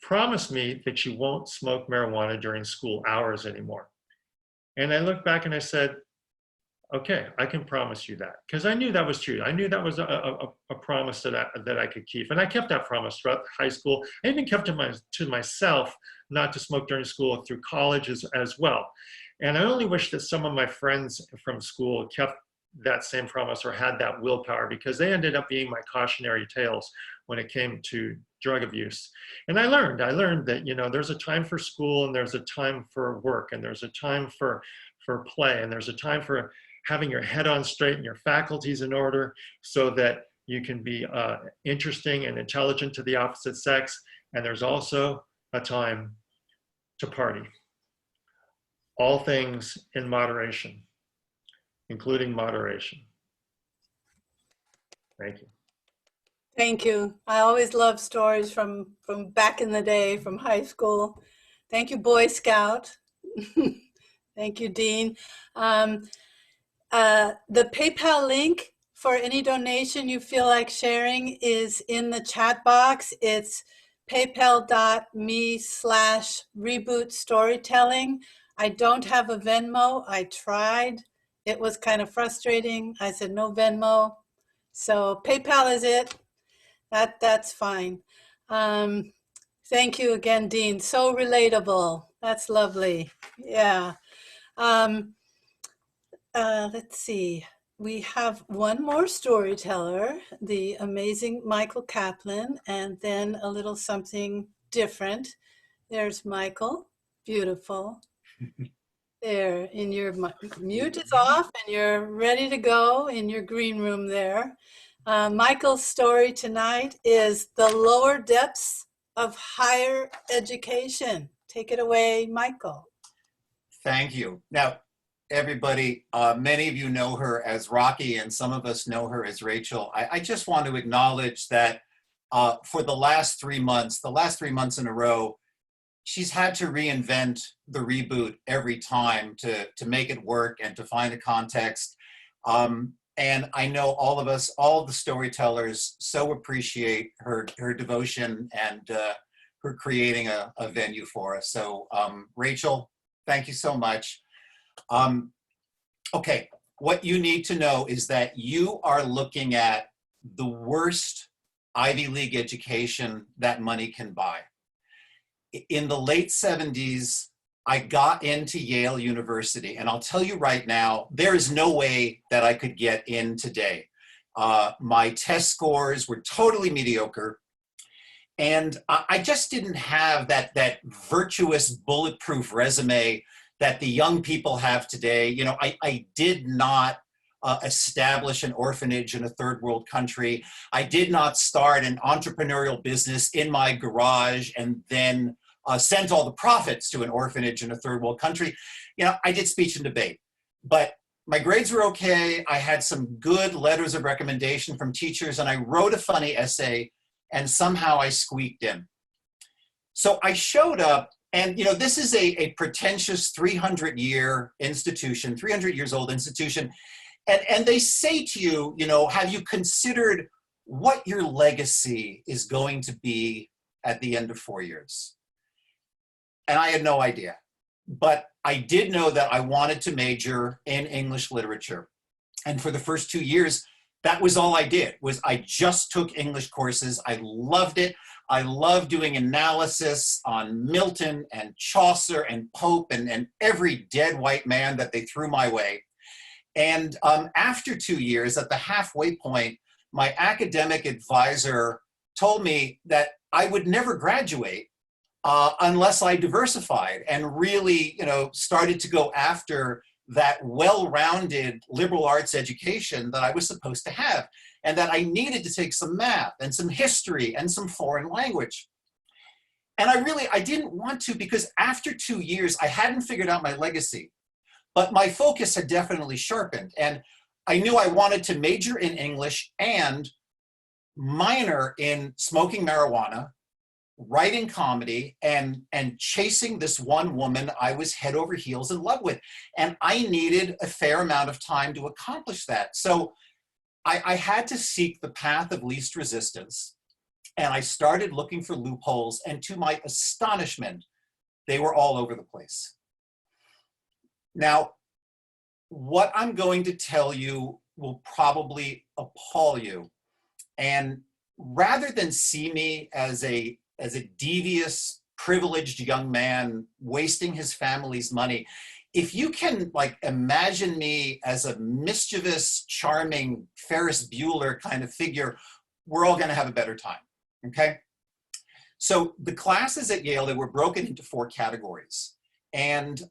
Promise me that you won't smoke marijuana during school hours anymore. And I looked back and I said, okay, I can promise you that. Because I knew that was true. I knew that was a promise that I could keep. And I kept that promise throughout high school. I even kept it to myself not to smoke during school through college as well. And I only wish that some of my friends from school kept that same promise or had that willpower, because they ended up being my cautionary tales when it came to drug abuse. And I learned that, you know, there's a time for school and there's a time for work and there's a time for play and there's a time for having your head on straight and your faculties in order so that you can be interesting and intelligent to the opposite sex. And there's also a time to party. All things in moderation, including moderation. Thank you. Thank you. I always love stories from back in the day, from high school. Thank you, Boy Scout. Thank you, Dean. The PayPal link for any donation you feel like sharing is in the chat box. It's paypal.me/reboot storytelling. I don't have a Venmo. I tried. It was kind of frustrating. I said no Venmo. So PayPal is it. That's fine. Thank you again, Dean. So relatable. That's lovely. Yeah. Let's see. We have one more storyteller, the amazing Michael Kaplan, and then a little something different. There's Michael. Beautiful. There, in your mute is off and you're ready to go in your green room there. Michael's story tonight is the lower depths of higher education. Take it away, Michael. Thank you. Now, everybody, many of you know her as Rocky and some of us know her as Rachel. I just want to acknowledge that for the last 3 months in a row, she's had to reinvent the reboot every time to make it work and to find a context. And I know all of us, all the storytellers, so appreciate her devotion and her creating a venue for us. So Rachel, thank you so much. Okay, what you need to know is that you are looking at the worst Ivy League education that money can buy. In the late 70s, I got into Yale University, and I'll tell you right now, there is no way that I could get in today. My test scores were totally mediocre, and I just didn't have that virtuous, bulletproof resume that the young people have today. You know, I did not establish an orphanage in a third world country. I did not start an entrepreneurial business in my garage and then sent all the profits to an orphanage in a third world country. You know, I did speech and debate, but my grades were okay. I had some good letters of recommendation from teachers, and I wrote a funny essay, and somehow I squeaked in. So I showed up, and you know, this is a pretentious 300-year institution, 300 years old institution. And they say to you, you know, have you considered what your legacy is going to be at the end of 4 years? And I had no idea. But I did know that I wanted to major in English literature. And for the first 2 years, that was all I did, was I just took English courses. I loved it. I loved doing analysis on Milton and Chaucer and Pope and every dead white man that they threw my way. And after 2 years, at the halfway point, my academic advisor told me that I would never graduate unless I diversified and really, you know, started to go after that well-rounded liberal arts education that I was supposed to have, and that I needed to take some math and some history and some foreign language. And I didn't want to, because after 2 years, I hadn't figured out my legacy. But my focus had definitely sharpened, and I knew I wanted to major in English and minor in smoking marijuana, writing comedy, and chasing this one woman I was head over heels in love with. And I needed a fair amount of time to accomplish that. So I had to seek the path of least resistance, and I started looking for loopholes, and to my astonishment, they were all over the place. Now, what I'm going to tell you will probably appall you. And rather than see me as a devious, privileged young man wasting his family's money, if you can like imagine me as a mischievous, charming Ferris Bueller kind of figure, we're all going to have a better time, okay? So the classes at Yale, they were broken into 4 categories. And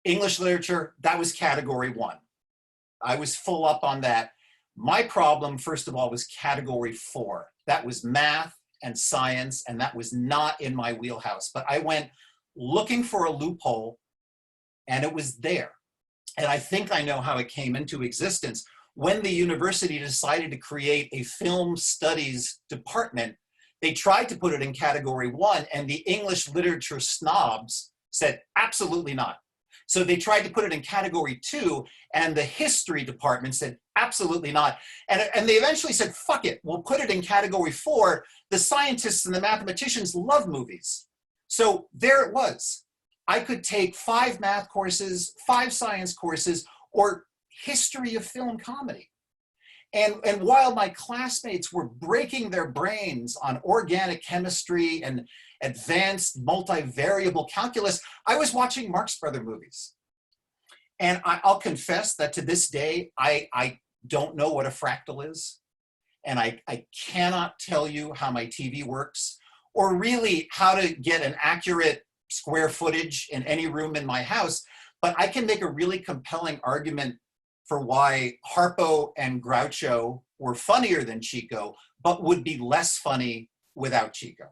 English literature, that was category 1. I was full up on that. My problem, first of all, was category 4. That was math and science, and that was not in my wheelhouse. But I went looking for a loophole, and it was there. And I think I know how it came into existence. When the university decided to create a film studies department, they tried to put it in category 1, and the English literature snobs said, absolutely not. So they tried to put it in category 2, and the history department said, absolutely not. And they eventually said, fuck it, we'll put it in category 4. The scientists and the mathematicians love movies. So there it was. I could take 5 math courses, 5 science courses, or history of film comedy. And while my classmates were breaking their brains on organic chemistry and advanced multivariable calculus, I was watching Marx Brothers movies. And I'll confess that to this day, I don't know what a fractal is. And I cannot tell you how my TV works, or really how to get an accurate square footage in any room in my house. But I can make a really compelling argument for why Harpo and Groucho were funnier than Chico, but would be less funny without Chico.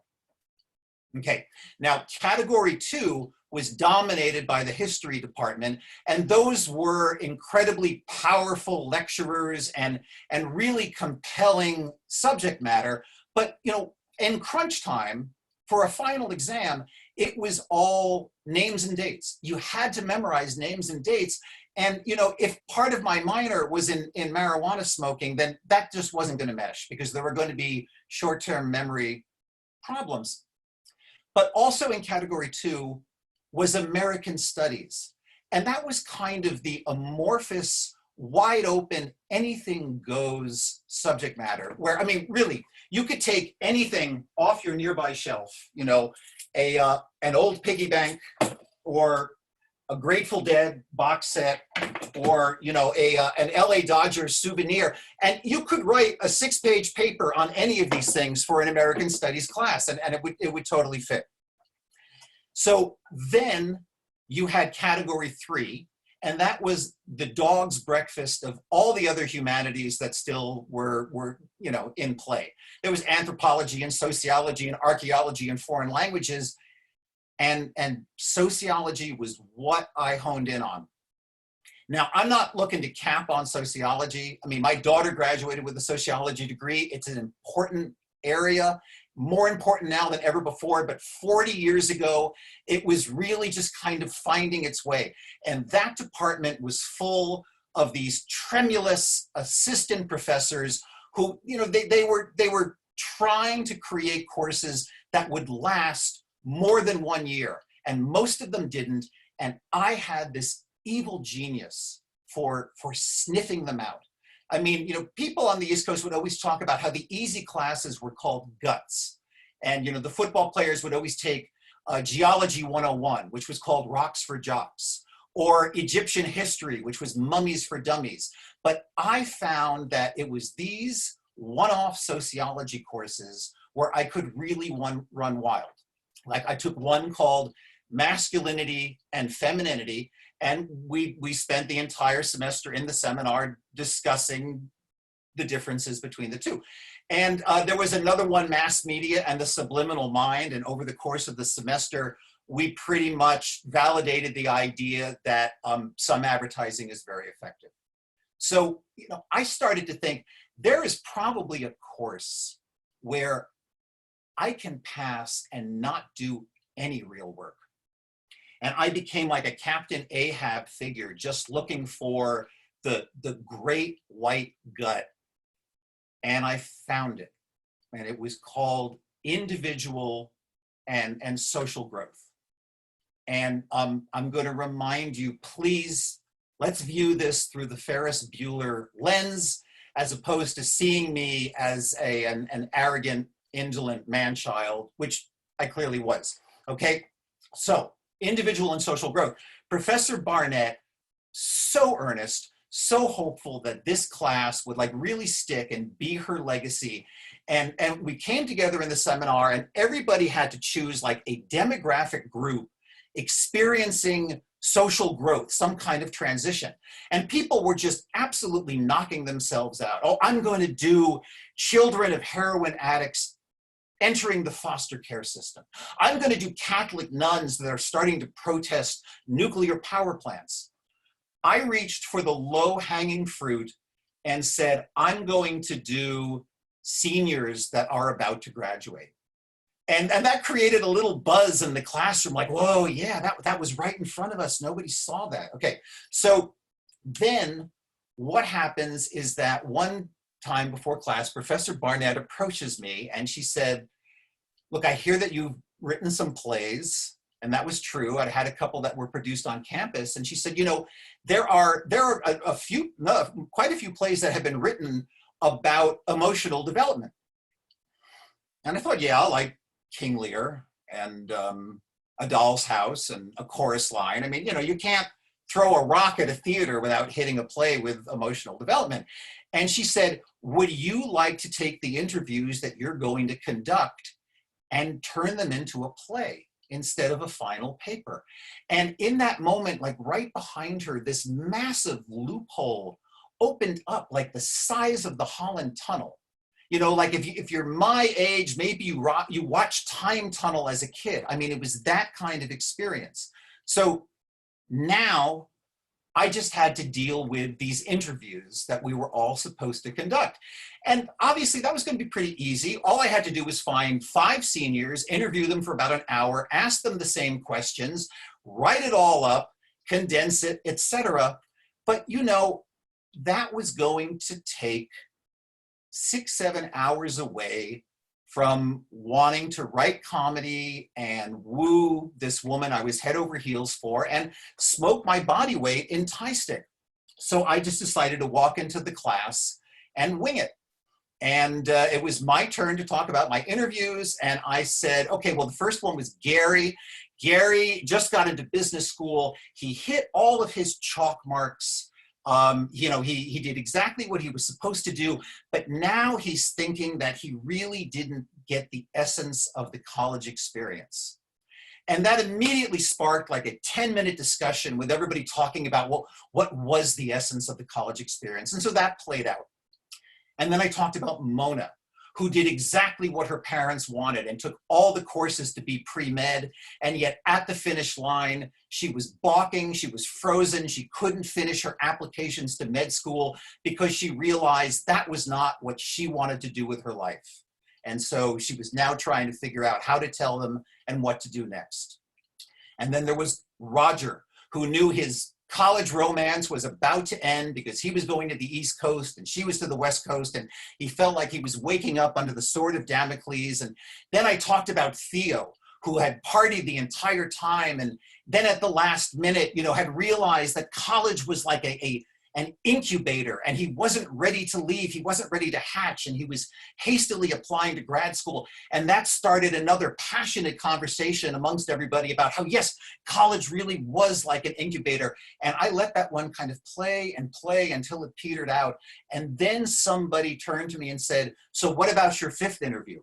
Okay, now category 2 was dominated by the history department, and those were incredibly powerful lecturers and really compelling subject matter. But you know, in crunch time, for a final exam, it was all names and dates. You had to memorize names and dates, And, you know, if part of my minor was in marijuana smoking, then that just wasn't going to mesh because there were going to be short-term memory problems. But also in category 2 was American Studies. And that was kind of the amorphous, wide open, anything goes subject matter where, I mean, really, you could take anything off your nearby shelf, you know, an old piggy bank or a Grateful Dead box set or, you know, an LA Dodgers souvenir. And you could write a 6-page paper on any of these things for an American Studies class and it would totally fit. So then you had category 3, and that was the dog's breakfast of all the other humanities that still were you know, in play. There was anthropology and sociology and archaeology and foreign languages, and sociology was what I honed in on. Now, I'm not looking to cap on sociology. I mean, my daughter graduated with a sociology degree. It's an important area, more important now than ever before, but 40 years ago, it was really just kind of finding its way. And that department was full of these tremulous assistant professors who, you know, they were trying to create courses that would last more than 1 year. And most of them didn't. And I had this evil genius for sniffing them out. I mean, you know, people on the East Coast would always talk about how the easy classes were called guts. And, you know, the football players would always take Geology 101, which was called Rocks for Jocks, or Egyptian history, which was Mummies for Dummies. But I found that it was these one-off sociology courses where I could really run wild. Like I took one called Masculinity and Femininity, and we spent the entire semester in the seminar discussing the differences between the two. And there was another one, Mass Media and the Subliminal Mind. And over the course of the semester, we pretty much validated the idea that some advertising is very effective. So, you know, I started to think there is probably a course where I can pass and not do any real work. And I became like a Captain Ahab figure, just looking for the great white gut. And I found it. And it was called individual and social growth. And I'm going to remind you, please, let's view this through the Ferris Bueller lens, as opposed to seeing me as an arrogant, indolent man-child, which I clearly was. Okay, so individual and social growth. Professor Barnett, so earnest, so hopeful that this class would like really stick and be her legacy. And we came together in the seminar and everybody had to choose like a demographic group experiencing social growth, some kind of transition. And people were just absolutely knocking themselves out. Oh, I'm going to do children of heroin addicts entering the foster care system. I'm going to do Catholic nuns that are starting to protest nuclear power plants. I reached for the low-hanging fruit and said, I'm going to do seniors that are about to graduate. And that created a little buzz in the classroom, like, whoa, yeah, that was right in front of us. Nobody saw that. Okay, so then what happens is that one time before class, Professor Barnett approaches me and she said, look, I hear that you've written some plays, and that was true. I had a couple that were produced on campus. And she said, you know, there are quite a few plays that have been written about emotional development. And I thought, yeah, like King Lear and A Doll's House and A Chorus Line. I mean, you know, you can't throw a rock at a theater without hitting a play with emotional development. And she said, would you like to take the interviews that you're going to conduct and turn them into a play instead of a final paper? And in that moment, like right behind her, this massive loophole opened up like the size of the Holland Tunnel. You know, like if you're my age, maybe you watched Time Tunnel as a kid. I mean, it was that kind of experience. So now I just had to deal with these interviews that we were all supposed to conduct. And obviously that was going to be pretty easy. All I had to do was find 5 seniors, interview them for about an hour, ask them the same questions, write it all up, condense it, etc. But you know, that was going to take 6, 7 hours away from wanting to write comedy and woo this woman I was head over heels for and smoke my body weight in Thai stick. So I just decided to walk into the class and wing it. And it was my turn to talk about my interviews. And I said, okay, well, the first one was Gary. Gary just got into business school. He hit all of his chalk marks. You know, he did exactly what he was supposed to do, but now he's thinking that he really didn't get the essence of the college experience. And that immediately sparked like a 10-minute discussion with everybody talking about, well, what was the essence of the college experience? And so that played out. And then I talked about Mona, who did exactly what her parents wanted and took all the courses to be pre-med. And yet at the finish line, she was balking, she was frozen, she couldn't finish her applications to med school because she realized that was not what she wanted to do with her life. And so she was now trying to figure out how to tell them and what to do next. And then there was Roger, who knew his college romance was about to end because he was going to the East Coast and she was to the West Coast, and he felt like he was waking up under the sword of Damocles. And then I talked about Theo, who had partied the entire time and then at the last minute, you know, had realized that college was like an incubator and he wasn't ready to leave, he wasn't ready to hatch, and he was hastily applying to grad school. And that started another passionate conversation amongst everybody about how, yes, college really was like an incubator. And I let that one kind of play and play until it petered out. And then somebody turned to me and said, so what about your 5th interview?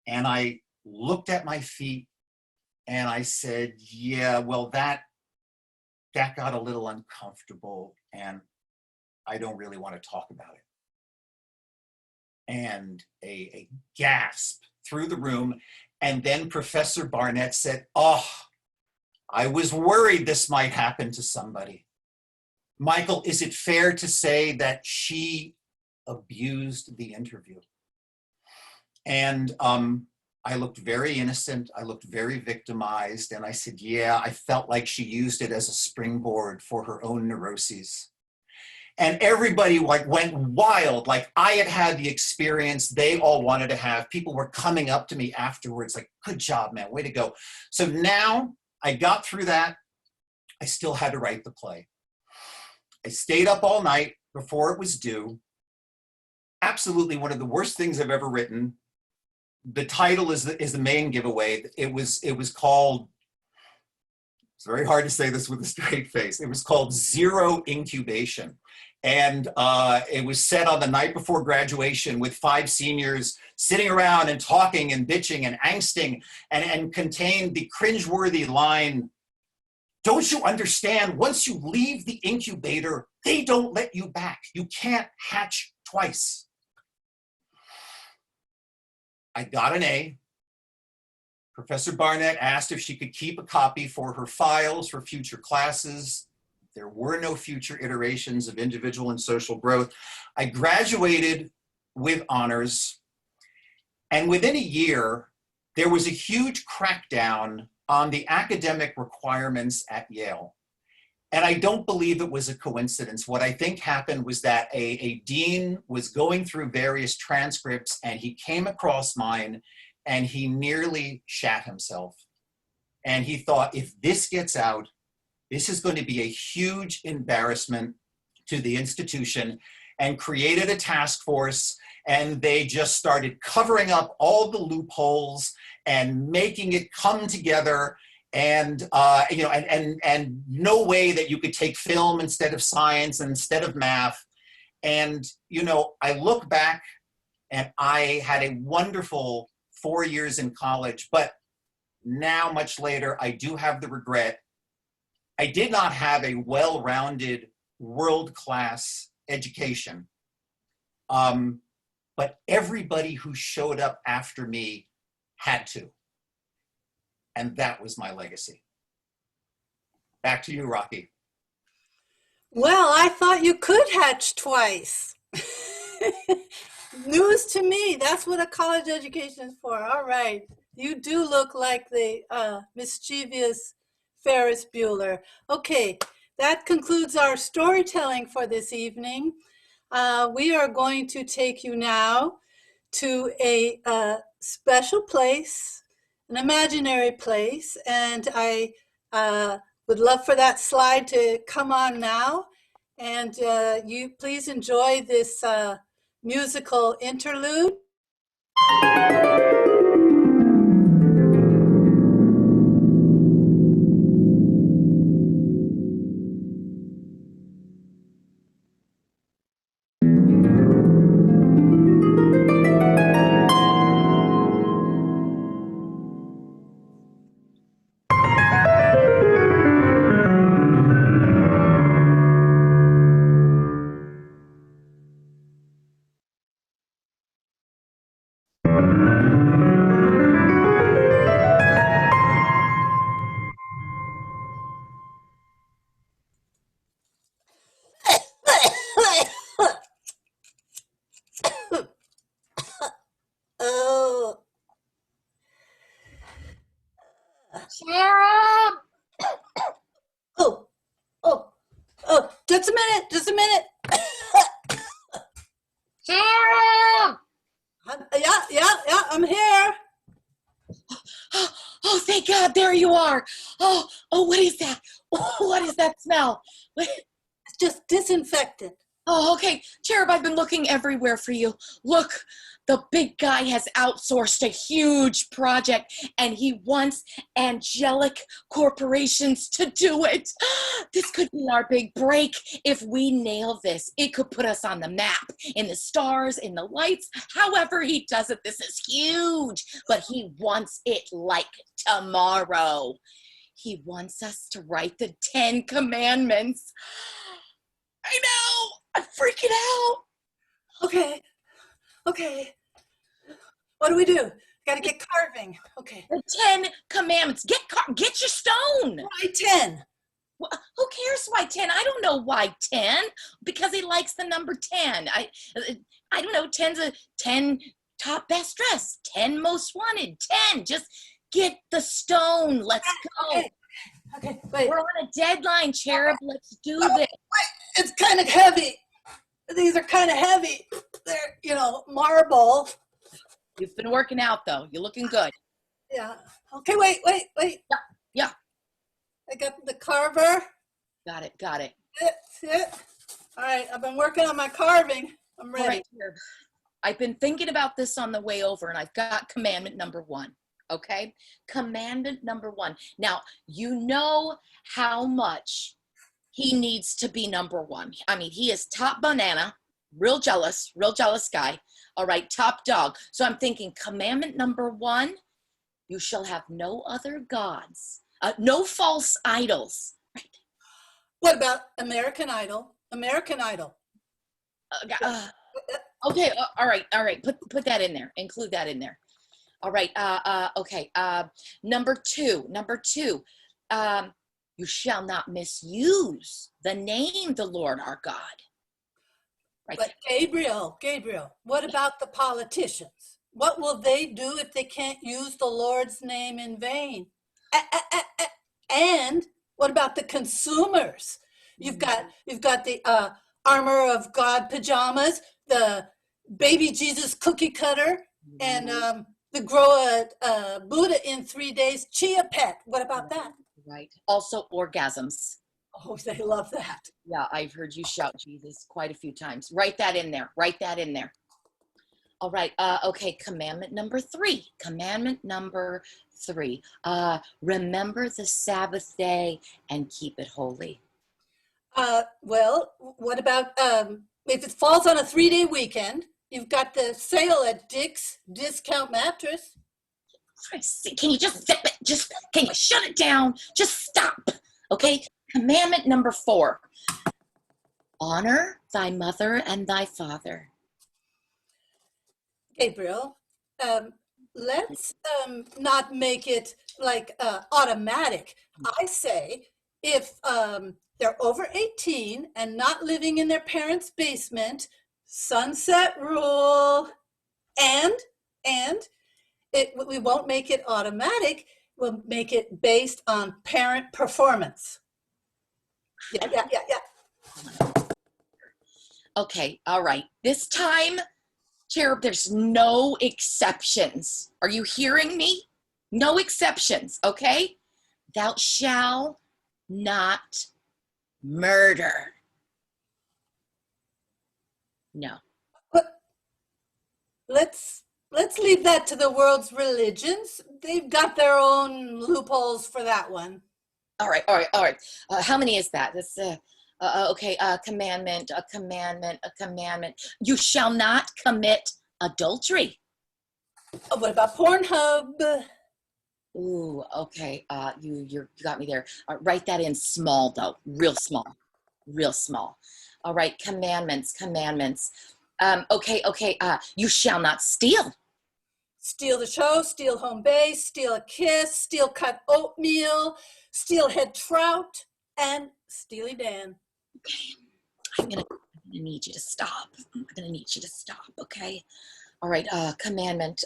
And I looked at my feet and I said, yeah, well, that got a little uncomfortable and I don't really want to talk about it. And a gasp through the room. And then Professor Barnett said, oh, I was worried this might happen to somebody. Michael, is it fair to say that she abused the interview? And I looked very innocent, I looked very victimized, and I said, yeah, I felt like she used it as a springboard for her own neuroses. And everybody like went wild, like I had had the experience they all wanted to have. People were coming up to me afterwards like, good job, man, way to go. So now I got through that. I still had to write the play. I stayed up all night before it was due. Absolutely one of the worst things I've ever written. The title is the main giveaway. It was called, it's very hard to say this with a straight face. It was called Zero Incubation. And it was set on the night before graduation with 5 seniors sitting around and talking and bitching and angsting, and contained the cringeworthy line, don't you understand? Once you leave the incubator, they don't let you back. You can't hatch twice. I got an A. Professor Barnett asked if she could keep a copy for her files for future classes. There were no future iterations of individual and social growth. I graduated with honors, and within a year, there was a huge crackdown on the academic requirements at Yale. And I don't believe it was a coincidence. What I think happened was that a dean was going through various transcripts and he came across mine and he nearly shat himself. And he thought, if this gets out, this is going to be a huge embarrassment to the institution, and created a task force, and they just started covering up all the loopholes and making it come together. And you know, and no way that you could take film instead of science and instead of math. And you know, I look back and I had a wonderful 4 years in college, but now much later, I do have the regret. I did not have a well-rounded, world-class education. But everybody who showed up after me had to. And that was my legacy. Back to you, Rocky. Well, I thought you could hatch twice. News to me. That's what a college education is for. All right. You do look like the mischievous Ferris Bueller. Okay. that concludes our storytelling for this evening. We are going to take you now to a special place, an imaginary place, and I would love for that slide to come on now. And you please enjoy this musical interlude. Oh, Sarah! oh, just a minute, just a minute. Sarah! Yeah, I'm here. Oh, thank God, there you are. Oh, what is that? What is that smell? What? It's just disinfectant. Oh, okay. Cherub, I've been looking everywhere for you. Look, the big guy has outsourced a huge project and he wants angelic corporations to do it. This could be our big break. If we nail this, it could put us on the map, in the stars, in the lights. However he does it, this is huge. But he wants it like tomorrow. He wants us to write the 10 Commandments. I know. I'm freaking out. Okay. What do we do? Gotta get carving. Okay. The 10 Commandments. Get your stone. Why 10? Well, who cares why 10? I don't know why 10. Because he likes the number 10. I don't know. 10's a 10 top best dress. 10 most wanted. 10. Just get the stone. Let's go. Okay, wait. We're on a deadline, Cherub. Let's do this. Wait, it's kind of heavy. These are kind of heavy. They're, marble. You've been working out, though. You're looking good. Yeah. Okay, wait. Yeah. I got the carver. Got it. That's it. All right, I've been working on my carving. I'm ready. All right, Cherub. I've been thinking about this on the way over, and I've got commandment number 1. Okay? Commandment number 1. Now, you know how much he needs to be number 1. I mean, he is top banana, real jealous guy. All right, top dog. So I'm thinking commandment number 1, you shall have no other gods, no false idols. Right? What about American Idol? Okay, all right. Put that in there. Include that in there. All right. Okay. Number two. You shall not misuse the name the Lord our God. Right. But Gabriel, what about the politicians? What will they do if they can't use the Lord's name in vain? And what about the consumers? You've got the armor of God pajamas, the baby Jesus cookie cutter, and the grow a Buddha in 3 days chia pet. What about that? Right. Also orgasms. Oh, they love that. Yeah, I've heard you shout Jesus quite a few times. Write that in there. All right. Okay. Commandment number 3. Remember the Sabbath day and keep it holy. Well, what about if it falls on a 3-day weekend? You've got the sale at Dick's Discount Mattress. Can you just zip it? Can you shut it down? Just stop. Okay. Commandment number 4. Honor thy mother and thy father. Gabriel, let's not make it like automatic. I say if they're over 18 and not living in their parents' basement, sunset rule, and we won't make it automatic. We'll make it based on parent performance. Yeah. Okay, all right. This time, Cherub, there's no exceptions. Are you hearing me? No exceptions, okay? Thou shalt not murder. No. But let's leave that to the world's religions. They've got their own loopholes for that one. All right, all right, all right. How many is that? That's okay. Commandment, a commandment, a commandment. You shall not commit adultery. Oh, what about Pornhub? Ooh, okay. You got me there. Write that in small though, real small, real small. All right, commandments, commandments. Okay. You shall not steal. Steal the show, steal home base, steal a kiss, steal cut oatmeal, steelhead trout, and Steely Dan. Okay, I'm gonna need you to stop. I'm gonna need you to stop. Okay. All right. Commandment.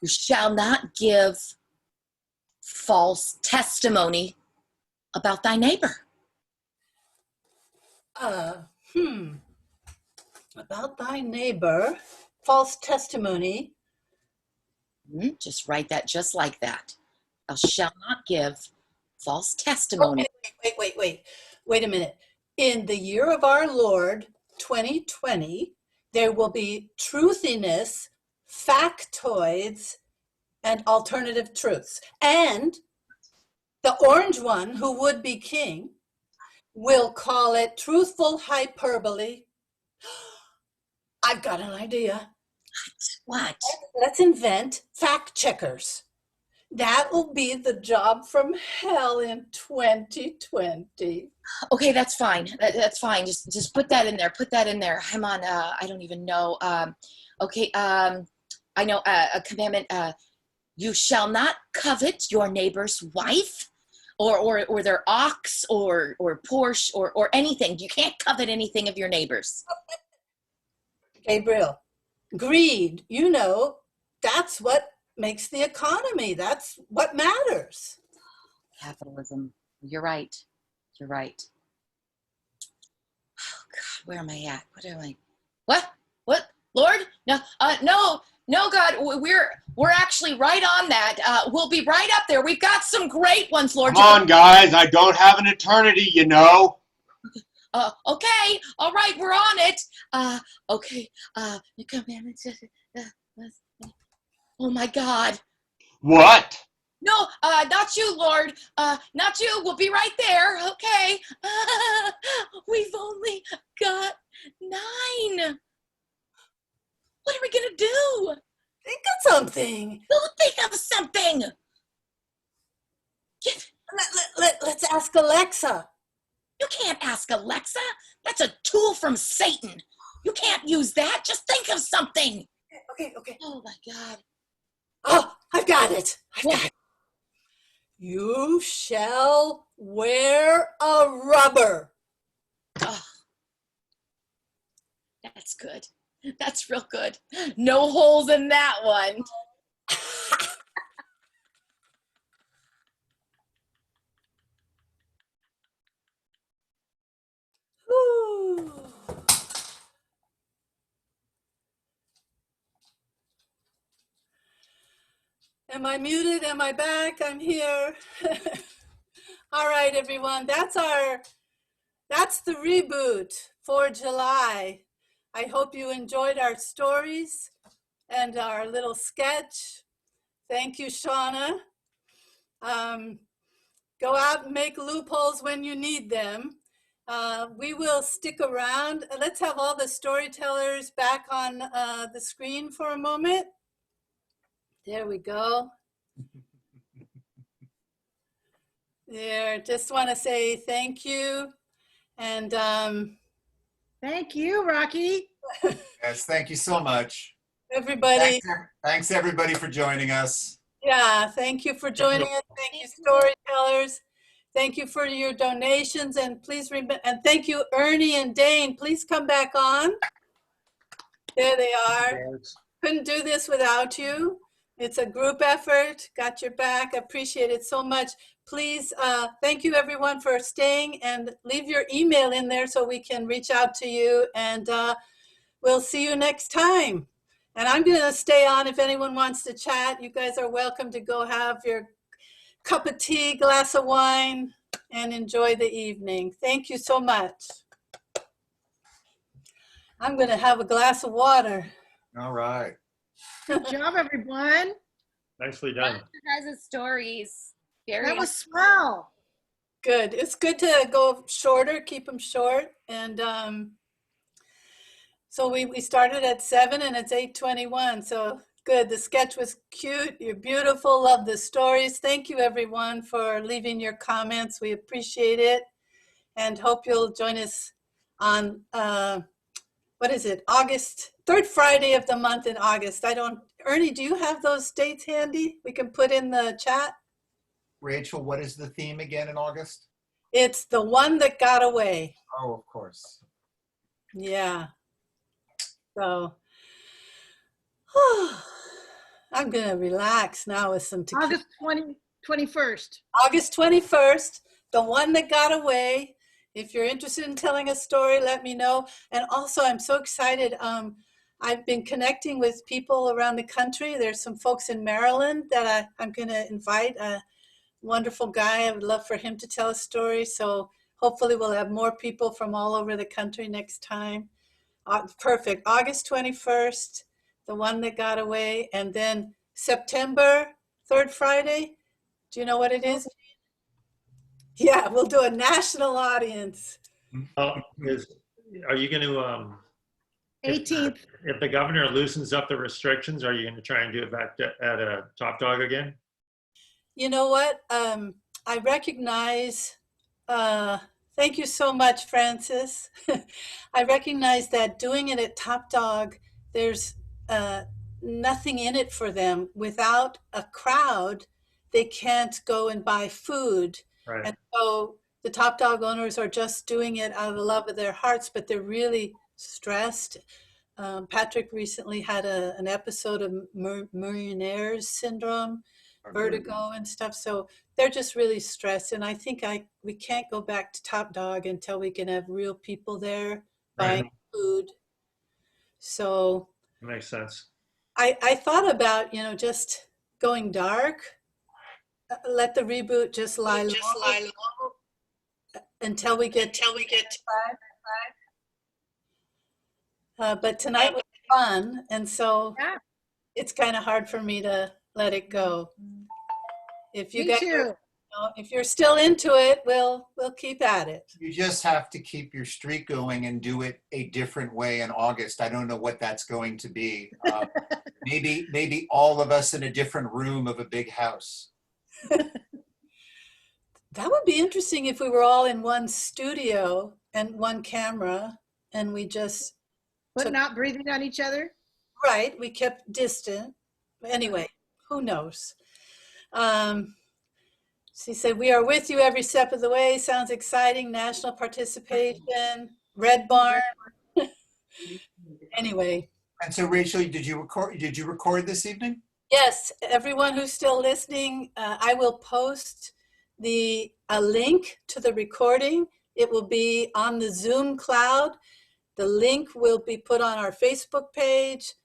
You shall not give false testimony about thy neighbor. About thy neighbor, false testimony. Just write that just like that. Thou shalt not give false testimony. Okay, wait a minute. In the year of our Lord, 2020, there will be truthiness, factoids, and alternative truths. And the orange one, who would be king, will call it truthful hyperbole. I've got an idea. What? Let's invent fact checkers. That will be the job from hell in 2020. Okay, that's fine. That's fine. Just put that in there. Put that in there. I'm on. I don't even know. Okay. I know a commandment. You shall not covet your neighbor's wife, or their ox, or Porsche, or anything. You can't covet anything of your neighbors. Gabriel, greed, that's what makes the economy. That's what matters. Capitalism. You're right. You're right. Oh God, where am I at? What am I? What? Lord? No, no, God. We're actually right on that. We'll be right up there. We've got some great ones, Lord. Come on, guys. I don't have an eternity, you know. Okay. All right. We're on it. Okay. The commandments. Oh my God. What? No, not you, Lord. Not you. We'll be right there. Okay. We've only got 9. What are we gonna do? Think of something. We'll think of something. Let's ask Alexa. You can't ask Alexa. That's a tool from Satan. You can't use that. Just think of something. Okay. Oh my God. Oh, I've got it. You shall wear a rubber. Oh, that's good. That's real good. No holes in that one. Whew. Am I muted? Am I back? I'm here. All right, everyone. That's the reboot for July. I hope you enjoyed our stories and our little sketch. Thank you, Shauna. Go out and make loopholes when you need them. We will stick around. Let's have all the storytellers back on the screen for a moment. There we go. There, just want to say thank you. And Thank you, Rocky. Yes, thank you so much. everybody, Thanks everybody for joining us. yeah, thank you for joining us. Thank you, storytellers. Thank you for your donations, and please remember, and thank you, Ernie and Dane. Please come back on. There they are. Couldn't do this without you. It's a group effort. Got your back. Appreciate it so much. Please, thank you everyone for staying, and leave your email in there so we can reach out to you, and we'll see you next time. And I'm going to stay on if anyone wants to chat. You guys are welcome to go have your cup of tea, glass of wine, and enjoy the evening. Thank you so much. I'm going to have a glass of water. All right. Good job, everyone. Nicely Love done. your guys' stories. Very That was swell. Good. It's good to go shorter, keep them short. And so we started at 7 and it's 8:21. So good. The sketch was cute. You're beautiful. Love the stories. Thank you everyone for leaving your comments. We appreciate it, and hope you'll join us on what is it? August, third Friday of the month in August. Ernie, do you have those dates handy? We can put in the chat. Rachel, what is the theme again in August? It's the one that got away. Oh, of course. Yeah. So I'm going to relax now with some tequila. August 21st. August 21st, the one that got away. If you're interested in telling a story, let me know. And also, I'm so excited. I've been connecting with people around the country. There's some folks in Maryland that I'm going to invite. A wonderful guy. I would love for him to tell a story. So hopefully we'll have more people from all over the country next time. Perfect. August 21st, the one that got away. And then September, third Friday. Do you know what it is? Yeah, we'll do a national audience. Are you going to, 18th. if the governor loosens up the restrictions, are you going to try and do it back at a Top Dog again? You know what? I recognize, thank you so much, Francis. I recognize that doing it at Top Dog, there's nothing in it for them. Without a crowd, they can't go and buy food. Right. And so the Top Dog owners are just doing it out of the love of their hearts, but they're really stressed. Patrick recently had an episode of Millionaire's syndrome, vertigo and stuff. So they're just really stressed. And I think we can't go back to Top Dog until we can have real people there buying food. So That makes sense. I thought about, just going dark. Let the reboot just lie low until we get but tonight was fun, and so Yeah. it's kind of hard for me to let it go. If you Me guys too. if you're still into it, we'll keep at it. You just have to keep your streak going and do it a different way in August. I don't know what that's going to be. Maybe all of us in a different room of a big house. That would be interesting if we were all in one studio and one camera, and we just But not breathing on each other. we kept distant. Anyway, who knows? She said, "We are with you every step of the way. Sounds exciting. National participation, Red Barn." Anyway. And so, Rachel, did you record this evening? Yes, everyone who's still listening, I will post a link to the recording. It will be on the Zoom cloud. The link will be put on our Facebook page,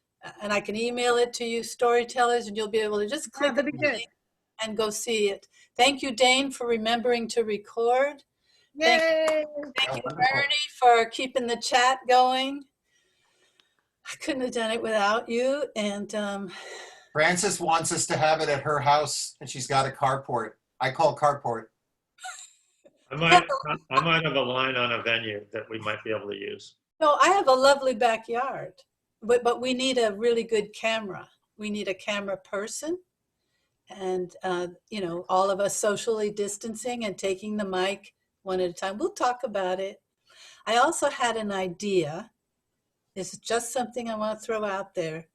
and I can email it to you, storytellers, and you'll be able to just click That'd be the good. link and go see it. Thank you, Dane, for remembering to record. Yay! Thank you, wonderful. Ernie, for keeping the chat going. I couldn't have done it without you. And Frances wants us to have it at her house, and she's got a carport. I call carport. I might have a line on a venue that we might be able to use. no, I have a lovely backyard, but we need a really good camera. We need a camera person, and all of us socially distancing and taking the mic one at a time. We'll talk about it. I also had an idea. This is just something I want to throw out there.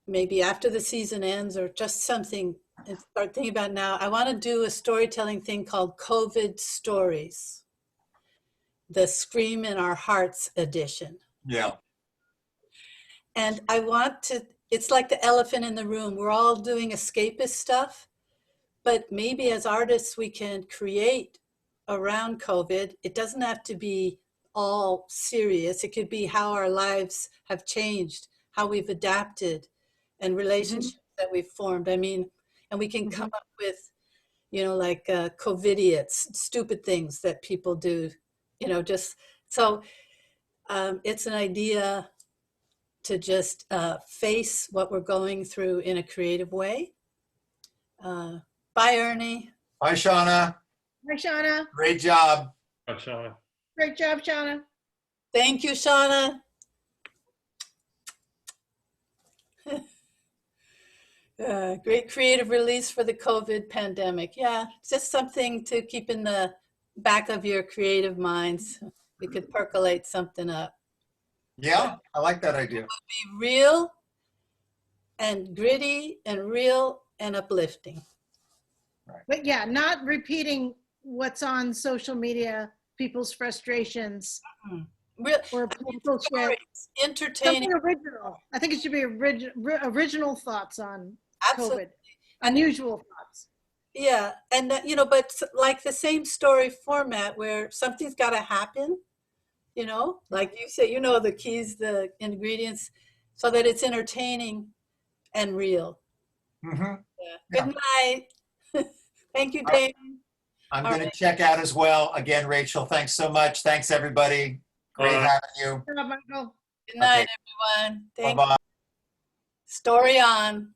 Maybe after the season ends, or just something, and start thinking about now. I want to do a storytelling thing called COVID Stories, the Scream in Our Hearts edition. Yeah. And I want to it's like the elephant in the room. We're all doing escapist stuff, but maybe as artists we can create around COVID. It doesn't have to be all serious. It could be how our lives have changed, how we've adapted, and relationships that we've formed. I mean, and we can come up with, you know, like COVIDiots, stupid things that people do, you know, just so it's an idea to just face what we're going through in a creative way. Bye, Ernie. Bye, Shauna. Hi, Shauna. Great job. Oh, Shauna. Great job, Shauna. Thank you, Shauna. Great creative release for the COVID pandemic. Yeah, just something to keep in the back of your creative minds. You could percolate something up. Yeah, I like that idea. Be real and gritty and real and uplifting. But yeah, not repeating what's on social media, people's frustrations, Real or political shit. stories, entertaining. Something original. I think it should be original thoughts on Absolutely. COVID, unusual thoughts. Yeah, and you know, but like the same story format where something's got to happen, you know, like you say, you know, the keys, the ingredients, so that it's entertaining and real. Mhm. Yeah. Good night. Thank you, Dave. I'm All going to right. check out as well. Again, Rachel, thanks so much. Thanks, everybody. Great Bye. having you. Michael. Good night, Okay. everyone. Thank you. Bye-bye. Story on.